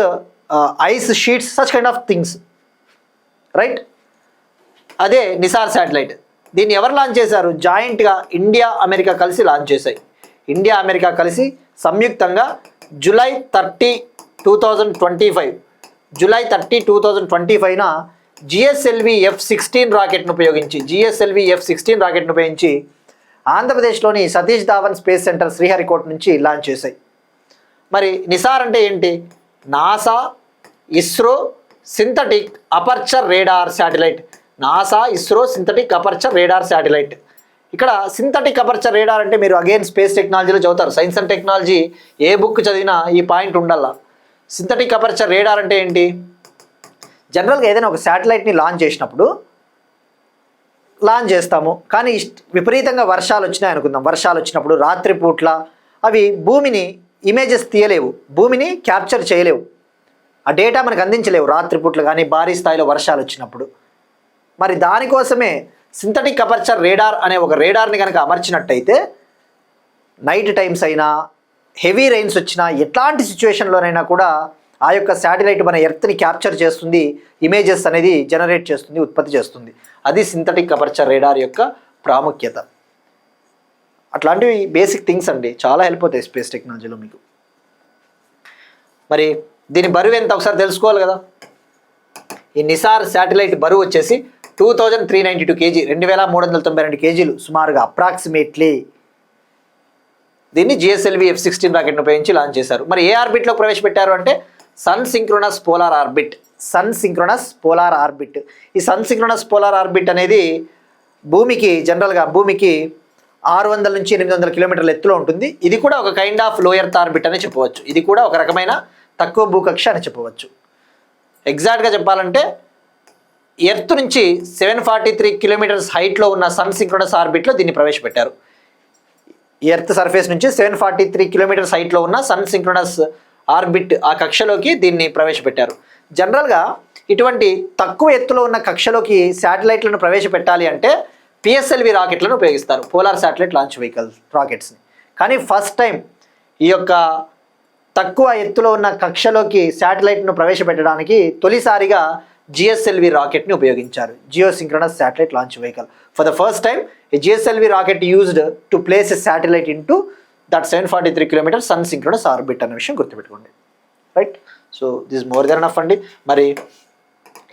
ice sheets, such kind of things, right? అదే నిసార్ శాటిలైట్. దీన్ని ఎవరు లాంచ్ చేశారు? జాయింట్గా ఇండియా అమెరికా కలిసి లాంచ్ చేశాయి. ఇండియా అమెరికా కలిసి సంయుక్తంగా జూలై 30, 2025న జిఎస్ఎల్వి F-16 రాకెట్ను ఉపయోగించి ఆంధ్రప్రదేశ్లోని సతీష్ ధావన్ స్పేస్ సెంటర్ శ్రీహరికోట నుంచి లాంచ్ చేశాయి. మరి నిసార్ అంటే ఏంటి? NASA ISRO synthetic aperture radar satellite. NASA ISRO synthetic aperture radar satellite. ఇక్కడ సింథటిక్ అపర్చర్ రేడార్ అంటే మీరు అగైన్ స్పేస్ టెక్నాలజీలో చదువుతారు. Science and technology A book చదివినా ఈ పాయింట్ ఉండాల. సింథటిక్ అపర్చర్ రేడార్ అంటే ఏంటి? జనరల్గా ఏదైనా ఒక శాటిలైట్ని లాంచ్ చేసినప్పుడు లాంచ్ చేస్తాము, కానీ విపరీతంగా వర్షాలు వచ్చినాయి అనుకుందాం. వర్షాలు వచ్చినప్పుడు రాత్రిపూట్ల అవి భూమిని ఇమేజెస్ తీయలేవు, భూమిని క్యాప్చర్ చేయలేవు, ఆ డేటా మనకు అందించలేవు రాత్రిపూట్ల కానీ భారీ స్థాయిలో వర్షాలు వచ్చినప్పుడు. మరి దానికోసమే సింథటిక్ అపర్చర్ రేడార్ అనే ఒక రేడార్ని కనుక అమర్చినట్టయితే నైట్ టైమ్స్ అయినా హెవీ రెయిన్స్ వచ్చినా ఎట్లాంటి సిచ్యువేషన్లోనైనా కూడా ఆ యొక్క శాటిలైట్ మన ఎర్త్ని క్యాప్చర్ చేస్తుంది, ఇమేజెస్ అనేది జనరేట్ చేస్తుంది, ఉత్పత్తి చేస్తుంది. అది సింథటిక్ అపర్చర్ రేడార్ యొక్క ప్రాముఖ్యత. అట్లాంటివి బేసిక్ థింగ్స్ అండి, చాలా హెల్ప్ అవుతాయి స్పేస్ టెక్నాలజీలో మీకు. మరి దీని బరువు ఎంత ఒకసారి తెలుసుకోవాలి కదా. ఈ నిసార్ శాటిలైట్ బరువు వచ్చేసి 2392 kg, 2392 kgలు సుమారుగా అప్రాక్సిమేట్లీ. దీన్ని జిఎస్ఎల్వి F-16 రాకెట్ను ఉపయోగించి లాంచ్ చేశారు. మరి ఏ ఆర్బిట్లో ప్రవేశపెట్టారు అంటే సన్ సింక్రోనస్ పోలార్ ఆర్బిట్. ఈ సన్ సింక్రోనస్ పోలార్ ఆర్బిట్ అనేది జనరల్గా భూమికి 600 నుంచి 800 కిలోమీటర్ల ఎత్తులో ఉంటుంది. ఇది కూడా ఒక కైండ్ ఆఫ్ లో ఎర్త్ ఆర్బిట్ అని చెప్పవచ్చు. ఇది కూడా ఒక రకమైన తక్కువ భూకక్ష అని చెప్పవచ్చు. ఎగ్జాక్ట్గా చెప్పాలంటే ఎర్త్ నుంచి 743 కిలోమీటర్స్ హైట్లో ఉన్న సన్ సింక్రోనస్ ఆర్బిట్లో దీన్ని ప్రవేశపెట్టారు. ఎర్త్ సర్ఫేస్ నుంచి 743 కిలోమీటర్స్ హైట్లో ఉన్న సన్ సింక్రోనస్ ఆర్బిట్ ఆ కక్షలోకి దీన్ని ప్రవేశపెట్టారు. జనరల్గా ఇటువంటి తక్కువ ఎత్తులో ఉన్న కక్షలోకి శాటిలైట్లను ప్రవేశపెట్టాలి అంటే పిఎస్ఎల్వి రాకెట్లను ఉపయోగిస్తారు, పోలార్ శాటిలైట్ లాంచ్ వెహికల్స్ రాకెట్స్ని. కానీ ఫస్ట్ టైం ఈ యొక్క తక్కువ ఎత్తులో ఉన్న కక్షలోకి శాటిలైట్ను ప్రవేశపెట్టడానికి తొలిసారిగా జిఎస్ఎల్వి రాకెట్ని ఉపయోగించారు, geosynchronous satellite launch vehicle. For the first time a GSLV rocket used to place a satellite into that 743 kilometer sun synchronous orbit అనే విషయం గుర్తుపెట్టుకోండి. Right, so this more than enough అండి. మరి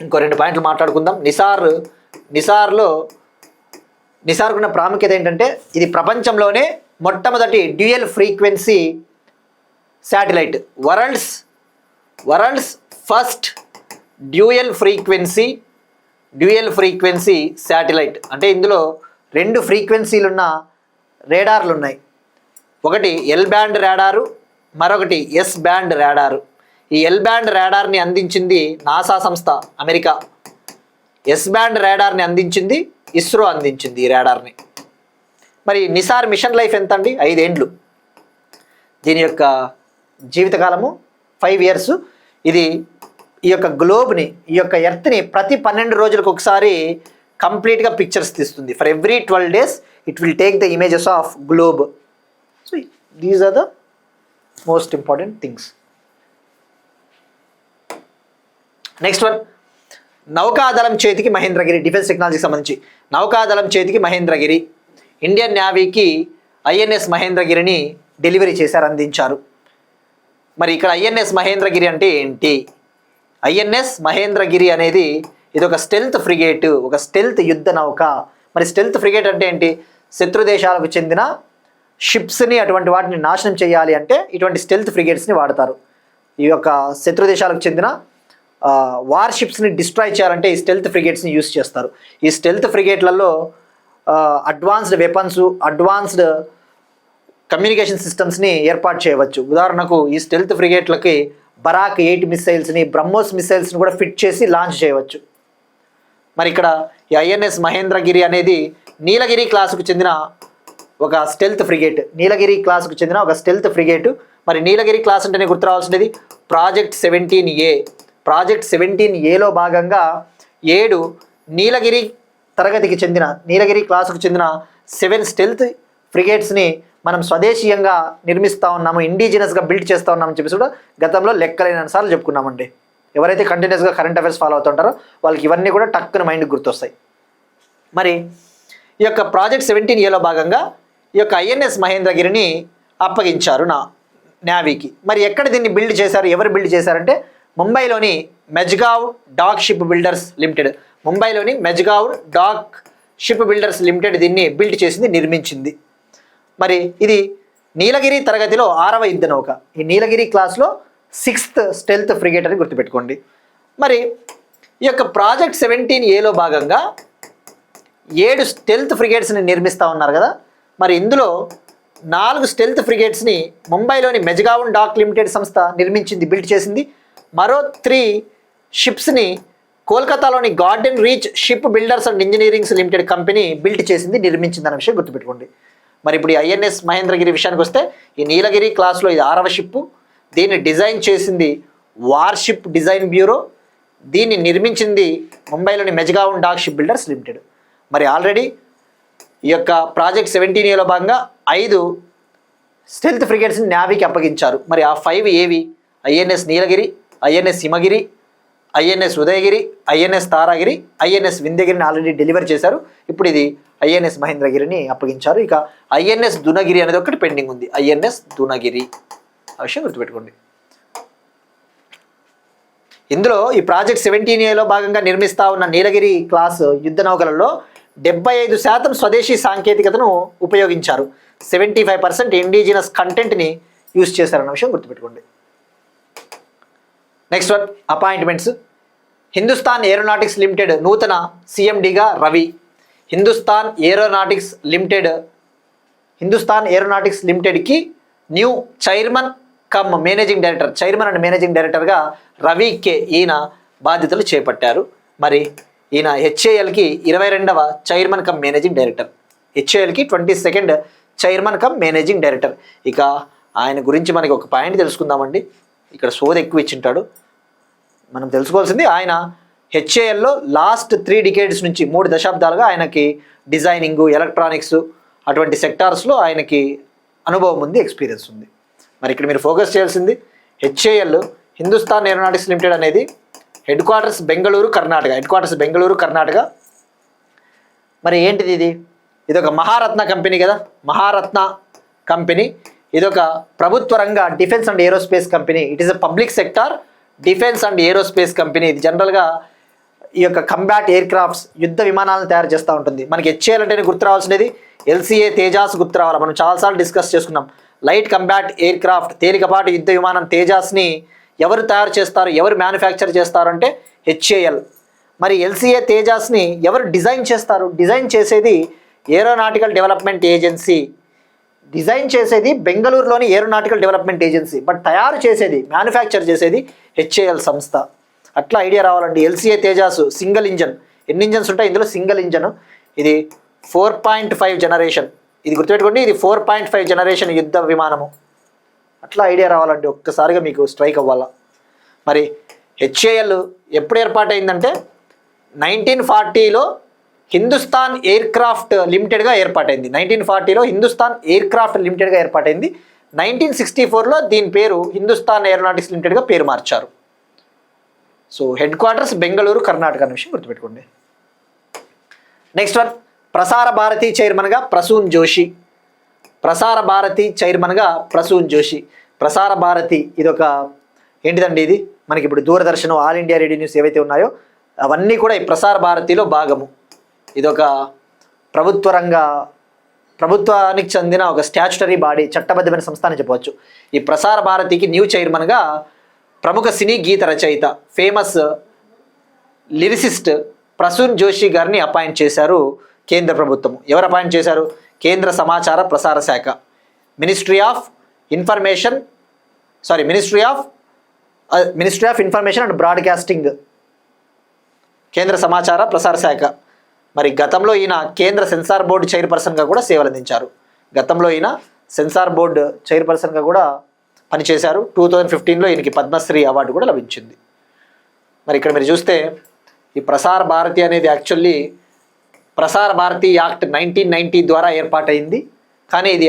ఇంకో 2 పాయింట్లు మాట్లాడుకుందాం. నిసార్కున్న ప్రాముఖ్యత ఏంటంటే ఇది ప్రపంచంలోనే మొట్టమొదటి dual frequency satellite, world's first dual frequency satellite. అంటే ఇందులో 2 ఫ్రీక్వెన్సీలున్న రేడార్లు ఉన్నాయి. ఒకటి ఎల్ బ్యాండ్ రాడారు, మరొకటి ఎస్ బ్యాండ్ రాడారు. ఈ ఎల్ బ్యాండ్ రాడార్ని అందించింది నాసా సంస్థ అమెరికా, ఎస్ బ్యాండ్ రాడార్ని అందించింది ఇస్రో అందించింది ఈ రాడార్ని. మరి నిసార్ మిషన్ లైఫ్ ఎంత అండి? 5 ఏండ్లు. దీని యొక్క జీవితకాలము 5 years. ఇది ఈ యొక్క గ్లోబ్ని, ఈ యొక్క ఎర్త్ని ప్రతి 12 రోజులకు ఒకసారి కంప్లీట్గా పిక్చర్స్ తీస్తుంది. For every 12 days it will take the images of globe. So these are the most important things. Next one, నౌకాదళం చేతికి మహేంద్రగిరి. డిఫెన్స్ టెక్నాలజీకి సంబంధించి నౌకాదళం చేతికి మహేంద్రగిరి. ఇండియన్ నేవీకి ఐఎన్ఎస్ మహేంద్రగిరిని డెలివరీ చేశారు, అందించారు. మరి ఇక్కడ ఐఎన్ఎస్ మహేంద్రగిరి అంటే ఏంటి? ఐఎన్ఎస్ మహేంద్రగిరి అనేది ఇది ఒక స్టెల్త్ ఫ్రిగేట్, ఒక స్టెల్త్ యుద్ధ నౌక. మరి స్టెల్త్ ఫ్రిగేట్ అంటే ఏంటి? శత్రు దేశాలకు చెందిన షిప్స్ని, అటువంటి వాటిని నాశనం చేయాలి అంటే ఇటువంటి స్టెల్త్ ఫ్రిగేట్స్ని వాడతారు. ఈ యొక్క శత్రు దేశాలకు చెందిన వార్ షిప్స్ని డిస్ట్రాయ్ చేయాలంటే ఈ స్టెల్త్ ఫ్రిగేట్స్ని యూస్ చేస్తారు. ఈ స్టెల్త్ ఫ్రిగేట్లలో అడ్వాన్స్డ్ వెపన్స్, అడ్వాన్స్డ్ కమ్యూనికేషన్ సిస్టమ్స్ని ఏర్పాటు చేయవచ్చు. ఉదాహరణకు ఈ స్టెల్త్ ఫ్రిగేట్లకి బరాక్ 8 మిసైల్స్ని, బ్రహ్మోస్ మిసైల్స్ని కూడా ఫిట్ చేసి లాంచ్ చేయవచ్చు. మరి ఇక్కడ ఈ ఐఎన్ఎస్ మహేంద్రగిరి అనేది నీలగిరి క్లాసుకు చెందిన ఒక స్టెల్త్ ఫ్రిగేట్. నీలగిరి క్లాసుకు చెందిన ఒక స్టెల్త్ ఫ్రిగేట్. మరి నీలగిరి క్లాస్ అంటేనే గుర్తు రావాల్సినది ప్రాజెక్ట్ 17A. ప్రాజెక్ట్ 17Aలో భాగంగా 7 నీలగిరి తరగతికి చెందిన, నీలగిరి క్లాసుకు చెందిన 7 స్టెల్త్ ఫ్రిగేట్స్ని మనం స్వదేశీయంగా నిర్మిస్తూ ఉన్నాము, ఇండిజినస్గా బిల్డ్ చేస్తూ ఉన్నామని చెప్పేసి కూడా గతంలో లెక్కలైన సార్లు చెప్పుకున్నామండి. ఎవరైతే కంటిన్యూస్గా కరెంట్ అఫైర్స్ ఫాలో అవుతుంటారో వాళ్ళకి ఇవన్నీ కూడా టక్కున మైండ్కి గుర్తొస్తాయి. మరి ఈ యొక్క ప్రాజెక్ట్ 17Aలో భాగంగా ఈ యొక్క ఐఎన్ఎస్ మహేంద్రగిరిని అప్పగించారు నేవీకి. మరి ఎక్కడ దీన్ని బిల్డ్ చేశారు, ఎవరు బిల్డ్ చేశారంటే ముంబైలోని మెజ్గావ్ డాక్ షిప్ బిల్డర్స్ లిమిటెడ్. ముంబైలోని మెజ్గావ్ డాక్ షిప్ బిల్డర్స్ లిమిటెడ్ దీన్ని బిల్డ్ చేసింది, నిర్మించింది. మరి ఇది నీలగిరి తరగతిలో 6వ యుద్ధ నౌక. ఈ నీలగిరి క్లాస్లో 6th స్టెల్త్ ఫ్రిగేట్ అని గుర్తుపెట్టుకోండి. మరి ఈ యొక్క ప్రాజెక్ట్ 17Aలో భాగంగా 7 స్టెల్త్ ఫ్రిగేట్స్ని నిర్మిస్తూ ఉన్నారు కదా. మరి ఇందులో 4 స్టెల్త్ ఫ్రిగేట్స్ని ముంబైలోని మెజ్గావ్ డాక్ లిమిటెడ్ సంస్థ నిర్మించింది, బిల్డ్ చేసింది. మరో 3 షిప్స్ని కోల్కతాలోని garden reach ship builders and engineerings limited company build చేసింది, నిర్మించింది అనే విషయం గుర్తుపెట్టుకోండి. మరి ఇప్పుడు ఈ ఐఎన్ఎస్ మహేంద్రగిరి విషయానికి వస్తే ఈ నీలగిరి క్లాస్లో ఇది 6వ షిప్పు. దీన్ని డిజైన్ చేసింది వార్షిప్ డిజైన్ బ్యూరో. దీన్ని నిర్మించింది ముంబైలోని మెజ్గావ్ డాక్ షిప్ బిల్డర్స్ లిమిటెడ్. మరి ఆల్రెడీ ఈ యొక్క ప్రాజెక్ట్ 17Aలో భాగంగా 5 స్టెల్త్ ఫ్రిగేట్స్ని నేవీకి అప్పగించారు. మరి ఆ 5 ఏవి? INS Nilgiri, INS Himgiri, INS Udaygiri, INS Taragiri, INS వింధ్యగిరిని ఆల్రెడీ డెలివర్ చేశారు. ఇప్పుడు ఇది ఐఎన్ఎస్ మహేంద్రగిరిని అప్పగించారు. ఇక ఐఎన్ఎస్ దునగిరి అనేది ఒకటి పెండింగ్ ఉంది. ఐఎన్ఎస్ దునగిరి ఆ విషయం గుర్తుపెట్టుకోండి. ఇందులో ఈ ప్రాజెక్ట్ 17Aలో భాగంగా నిర్మిస్తా ఉన్న నీలగిరి క్లాస్ యుద్ధ నౌకలలో 75% స్వదేశీ సాంకేతికతను ఉపయోగించారు. 75% ఇండిజినస్ కంటెంట్ని యూజ్ చేశారన్న విషయం గుర్తుపెట్టుకోండి. Next one, appointments. Hindustan aeronautics limited నూతన సిఎండిగా రవి. హిందుస్థాన్ ఏరోనాటిక్స్ లిమిటెడ్కి new chairman cum managing director, chairman and managing డైరెక్టర్గా రవి కే ఈయన బాధ్యతలు చేపట్టారు. మరి ఈయన హెచ్ఏఎల్కి 22వ చైర్మన్ కమ్ మేనేజింగ్ డైరెక్టర్. హెచ్ఏఎల్కి 22nd chairman cum managing director. ఇక ఆయన గురించి మనకి ఒక పాయింట్ తెలుసుకుందామండి. ఇక్కడ సోద ఎక్కువ ఇచ్చింటాడు. మనం తెలుసుకోవాల్సింది ఆయన హెచ్ఏఎల్లో లాస్ట్ 3 decades నుంచి 3 దశాబ్దాలుగా ఆయనకి డిజైనింగు, ఎలక్ట్రానిక్స్ అటువంటి సెక్టార్స్లో ఆయనకి అనుభవం ఉంది, ఎక్స్పీరియన్స్ ఉంది. మరి ఇక్కడ మీరు ఫోకస్ చేయాల్సింది హెచ్ఏఎల్ హిందుస్థాన్ ఏరోనాటిక్స్ లిమిటెడ్ అనేది హెడ్ క్వార్టర్స్ బెంగళూరు కర్ణాటక. మరి ఏంటిది ఇది? ఇదొక మహారత్న కంపెనీ కదా, మహారత్న కంపెనీ. ఇదొక ప్రభుత్వ రంగ defence and aerospace company. It is a public sector defence and aerospace company. ఇది జనరల్గా ఈ యొక్క కంబాట్ ఎయిర్ క్రాఫ్ట్స్, యుద్ధ విమానాలను తయారు చేస్తూ ఉంటుంది. మనకి హెచ్ఏఎల్ అంటేనే గుర్తు రావాల్సినది LCA తేజాస్ గుర్తు రావాలి. మనం చాలాసార్లు డిస్కస్ చేసుకున్నాం. లైట్ కంబాట్ ఎయిర్ క్రాఫ్ట్, తేలికపాటి యుద్ధ విమానం తేజాస్ని ఎవరు తయారు చేస్తారు, ఎవరు మ్యానుఫ్యాక్చర్ చేస్తారు అంటే హెచ్ఏఎల్. మరి LCA తేజాస్ని ఎవరు డిజైన్ చేస్తారు? డిజైన్ చేసేది ఏరోనాటికల్ డెవలప్మెంట్ ఏజెన్సీ. డిజైన్ చేసేది బెంగళూరులోని ఏరోనాటికల్ డెవలప్మెంట్ ఏజెన్సీ. బట్ తయారు చేసేది, మ్యానుఫ్యాక్చర్ చేసేది హెచ్ఏఎల్ సంస్థ. అట్లా ఐడియా రావాలండి. LCA Tejas single engine. ఎన్ని ఇంజన్స్ ఉంటాయి ఇందులో? Single engine. ఇది 4.5 జనరేషన్. ఇది గుర్తుపెట్టుకోండి, ఇది 4.5 జనరేషన్ యుద్ధ విమానము. అట్లా ఐడియా రావాలండి, ఒక్కసారిగా మీకు స్ట్రైక్ అవ్వాలా. మరి హెచ్ఏఎల్ ఎప్పుడు ఏర్పాటైందంటే 1940లో హిందుస్థాన్ ఎయిర్ క్రాఫ్ట్ లిమిటెడ్గా ఏర్పాటైంది. 1940లో హిందుస్థాన్ ఎయిర్ క్రాఫ్ట్ లిమిటెడ్గా ఏర్పాటైంది. 1964లో దీని పేరు హిందుస్థాన్ ఏరోనాటిక్స్ లిమిటెడ్గా పేరు మార్చారు. So head quarters Bengaluru, Karnataka అనే విషయం గుర్తుపెట్టుకోండి. నెక్స్ట్ వన్, ప్రసార భారతి చైర్మన్గా ప్రసూన్ జోషి. ప్రసార భారతి ఇదొక ఏంటిదండి? ఇది మనకి ఇప్పుడు Doordarshan, all India radio news ఏవైతే ఉన్నాయో అవన్నీ కూడా ఈ ప్రసార భారతిలో భాగము. ఇదొక ప్రభుత్వానికి చెందిన ఒక స్టాచ్యుటరీ బాడీ, చట్టబద్ధమైన సంస్థ అని చెప్పవచ్చు. ఈ ప్రసార భారతికి న్యూ చైర్మన్గా ప్రముఖ సినీ గీత రచయిత, ఫేమస్ లిరిసిస్ట్ ప్రసూన్ జోషి గారిని అపాయింట్ చేశారు కేంద్ర ప్రభుత్వం. ఎవరు అపాయింట్ చేశారు? కేంద్ర సమాచార ప్రసార శాఖ, ministry of information and broadcasting, కేంద్ర సమాచార ప్రసార శాఖ. మరి గతంలో ఈయన కేంద్ర సెన్సార్ బోర్డు చైర్పర్సన్గా కూడా సేవలు అందించారు. పనిచేశారు. 2015లో ఈయనకి పద్మశ్రీ అవార్డు కూడా లభించింది. మరి ఇక్కడ మీరు చూస్తే ఈ ప్రసార భారతి అనేది యాక్చువల్లీ ప్రసార భారతి యాక్ట్ 1990 ద్వారా ఏర్పాటైంది. కానీ ఇది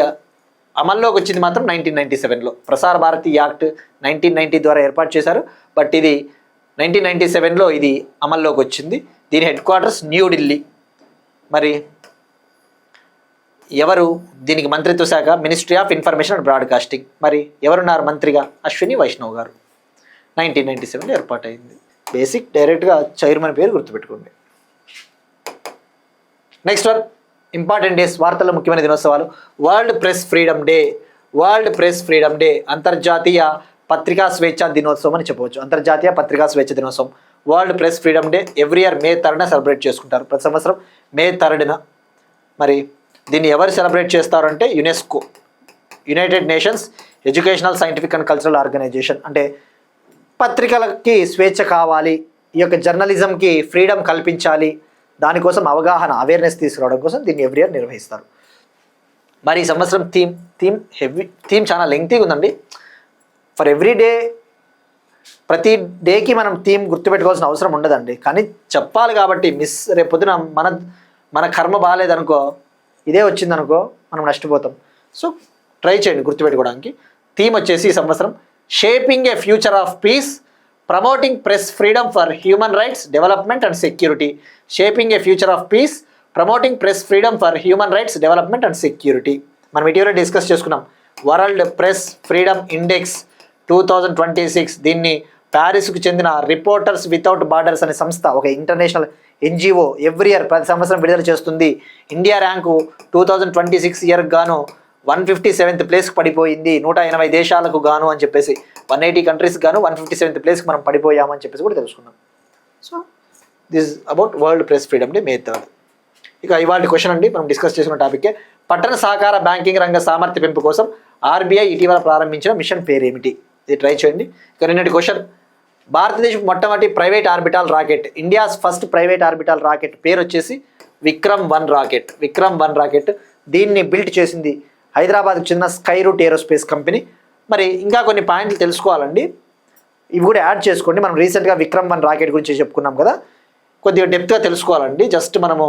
అమల్లోకి వచ్చింది మాత్రం 1997లో. ప్రసార భారతి యాక్ట్ 1990 ద్వారా ఏర్పాటు చేశారు. బట్ ఇది 1997లో ఇది అమల్లోకి వచ్చింది. దీని హెడ్ క్వార్టర్స్ న్యూఢిల్లీ. మరి ఎవరు దీనికి మంత్రిత్వ శాఖ? Ministry of information and broadcasting. మరి ఎవరున్నారు మంత్రిగా? అశ్విని వైష్ణవ్ గారు. 1997లో ఏర్పాటైంది. బేసిక్ డైరెక్ట్గా చైర్మన్ పేరు గుర్తుపెట్టుకోండి. నెక్స్ట్ వన్ ఇంపార్టెంట్ డేస్, వార్తల్లో ముఖ్యమైన దినోత్సవాలు. World press freedom day. World press freedom day అంతర్జాతీయ పత్రికా స్వేచ్ఛ దినోత్సవం అని చెప్పవచ్చు. అంతర్జాతీయ పత్రికా స్వేచ్ఛ దినోత్సవం world press freedom day every year May 3rd celebrate చేసుకుంటారు. ప్రతి సంవత్సరం May 3rd. మరి దీన్ని ఎవరు సెలబ్రేట్ చేస్తారంటే UNESCO, United Nations Educational Scientific and Cultural Organization. అంటే పత్రికలకి స్వేచ్ఛ కావాలి, ఈ యొక్క జర్నలిజంకి ఫ్రీడమ్ కల్పించాలి, దానికోసం అవగాహన అవేర్నెస్ తీసుకురావడం కోసం దీన్ని ఎవ్రీ ఇయర్ నిర్వహిస్తారు. మరి ఈ సంవత్సరం థీమ్ చాలా లెంగ్తీగా ఉందండి. ఫర్ ఎవ్రీ డే, ప్రతి డేకి మనం థీమ్ గుర్తుపెట్టుకోవాల్సిన అవసరం ఉండదండి, కానీ చెప్పాలి కాబట్టి రేపొద్దున మన కర్మ బాగాలేదనుకో, ఇదే వచ్చిందనుకో మనం నష్టపోతాం. సో ట్రై చేయండి గుర్తుపెట్టుకోవడానికి. థీమ్ వచ్చేసి ఈ సంవత్సరం shaping A future of piece, promoting press freedom for human rights development and security. Shaping A future of piece, promoting press freedom for human rights development and security. మనం ఇటీవల డిస్కస్ చేసుకున్నాం వరల్డ్ ప్రెస్ ఫ్రీడమ్ ఇండెక్స్ 2026. దీన్ని ప్యారిస్కు చెందిన రిపోర్టర్స్ వితౌట్ బార్డర్స్ అనే సంస్థ, ఒక ఇంటర్నేషనల్ NGO ఎవ్రీ ఇయర్ ప్రతి సంవత్సరం విడుదల చేస్తుంది. ఇండియా ర్యాంకు 2026 ఇయర్కి గాను 157th ప్లేస్కి పడిపోయింది. 180 దేశాలకు గాను అని చెప్పేసి 180 కంట్రీస్ గాను 157th ప్లేస్కి మనం పడిపోయామని చెప్పేసి కూడా తెలుసుకున్నాం. So this about world press freedom day May 3rd. ఇక ఇవాళ క్వశ్చన్ అండి, మనం డిస్కస్ చేసుకున్న టాపిక్కే పట్టణ సహకార బ్యాంకింగ్ రంగ సామర్థ్య పెంపు కోసం RBI ఇటీవల ప్రారంభించిన మిషన్ పేరు ఏమిటి? ఇది ట్రై చేయండి. ఇక నిన్నటి క్వశ్చన్, భారతదేశం మొట్టమొదటి private orbital rocket, India's first private orbital rocket పేరు వచ్చేసి విక్రమ్-1 రాకెట్. విక్రమ్-1 రాకెట్ దీన్ని బిల్ట్ చేసింది హైదరాబాద్కు చెందిన స్కైరూట్ ఏరోస్పేస్ కంపెనీ. మరి ఇంకా కొన్ని పాయింట్లు తెలుసుకోవాలండి, ఇవి కూడా యాడ్ చేసుకోండి. మనం రీసెంట్గా విక్రమ్-1 రాకెట్ గురించి చెప్పుకున్నాం కదా, కొద్దిగా డెప్త్గా తెలుసుకోవాలండి. జస్ట్ మనము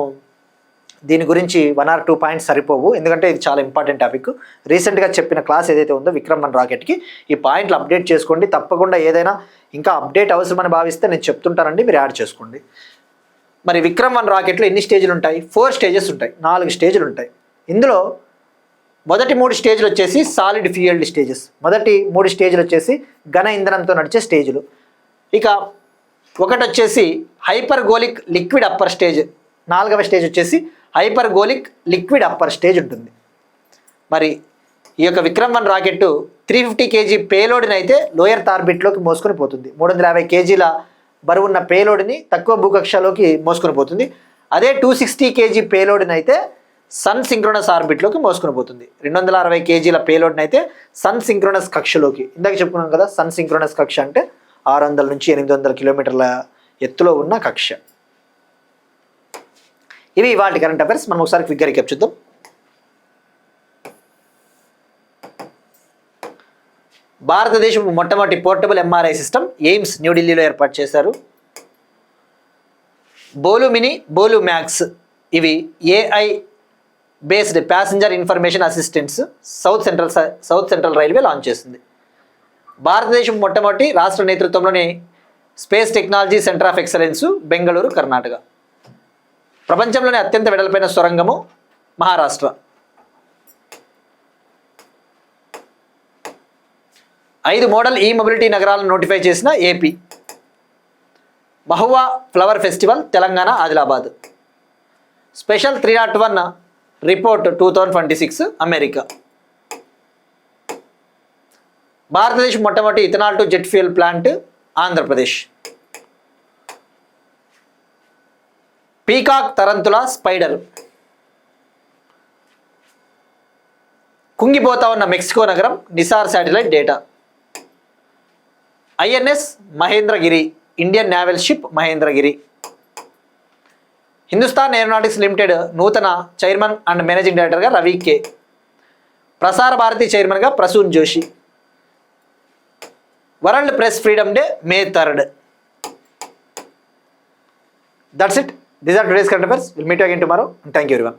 దీని గురించి 1 or 2 పాయింట్స్ సరిపోవు, ఎందుకంటే ఇది చాలా ఇంపార్టెంట్ టాపిక్. రీసెంట్గా చెప్పిన క్లాస్ ఏదైతే ఉందో విక్రమ్-1 రాకెట్కి ఈ పాయింట్లు అప్డేట్ చేసుకోండి. తప్పకుండా ఏదైనా ఇంకా అప్డేట్ అవసరమని భావిస్తే నేను చెప్తుంటానండి, మీరు యాడ్ చేసుకోండి. మరి విక్రమ్-1 రాకెట్లో ఎన్ని స్టేజ్లు ఉంటాయి? 4 స్టేజెస్ ఉంటాయి, 4 స్టేజ్లు ఉంటాయి. ఇందులో మొదటి 3 స్టేజ్లు వచ్చేసి సాలిడ్ ఫ్యూయల్డ్ స్టేజెస్. మొదటి 3 స్టేజ్లు వచ్చేసి ఘన ఇంధనంతో నడిచే స్టేజ్లు. ఇక ఒకటి వచ్చేసి హైపర్గోలిక్ లిక్విడ్ అప్పర్ స్టేజ్. 4వ స్టేజ్ వచ్చేసి హైపర్గోలిక్ లిక్విడ్ అప్పర్ స్టేజ్ ఉంటుంది. మరి ఈ యొక్క విక్రమ్-1 రాకెట్ 350 kg పేలోడ్ని అయితే లోయర్ ఆర్బిట్లోకి మోసుకొని పోతుంది. 350 kgల బరువున్న పేలోడ్ని తక్కువ భూకక్షలోకి మోసుకొని పోతుంది. అదే 260 kg పేలోడ్ని అయితే సన్ సింక్రోనస్ ఆర్బిట్లోకి మోసుకొని పోతుంది. 260 kgల పేలోడ్ని అయితే సన్ సింక్రోనస్ కక్షలోకి, ఇందాక చెప్పుకున్నాం కదా, సన్ సింక్రోనస్ కక్ష అంటే 600 నుంచి 800 కిలోమీటర్ల ఎత్తులో ఉన్న కక్ష. ఇవి ఇవాళ కరెంట్ అఫైర్స్. మనం ఒకసారి క్విక్గా రీక్యాప్ చూద్దాం. భారతదేశం మొట్టమొదటి పోర్టబుల్ MRI సిస్టమ్ ఎయిమ్స్ న్యూఢిల్లీలో ఏర్పాటు చేశారు. బోలు మినీ, బోలు మ్యాక్స్ ఇవి AI based passenger information assistants south central railway launch చేసింది. భారతదేశం మొట్టమొదటి రాష్ట్ర నేతృత్వంలోని space technology centre of excellence Bengaluru, Karnataka. ప్రపంచంలోనే అత్యంత వెడల్పైన సొరంగము మహారాష్ట్ర. 5 మోడల్ మొబిలిటీ నగరాలను నోటిఫై చేసిన AP. Mahua flower festival Telangana, Adilabad. Special 301 report 2026 America. భారతదేశం మొట్టమొదటి ethanol to jet fuel plant Andhra Pradesh. Peacock tarantula spider. కుంగిపోతా ఉన్న మెక్సికో నగరం NISAR satellite data. INS Mahendragiri, Indian naval ship Mahendragiri. Hindustan aeronautics limited నూతన చైర్మన్ అండ్ మేనేజింగ్ డైరెక్టర్గా రవి K. ప్రసార భారతి చైర్మన్గా Prasoon Joshi. World press freedom day May 3rd. That's it. These are today's current affairs. We'll meet you again tomorrow. And thank you everyone.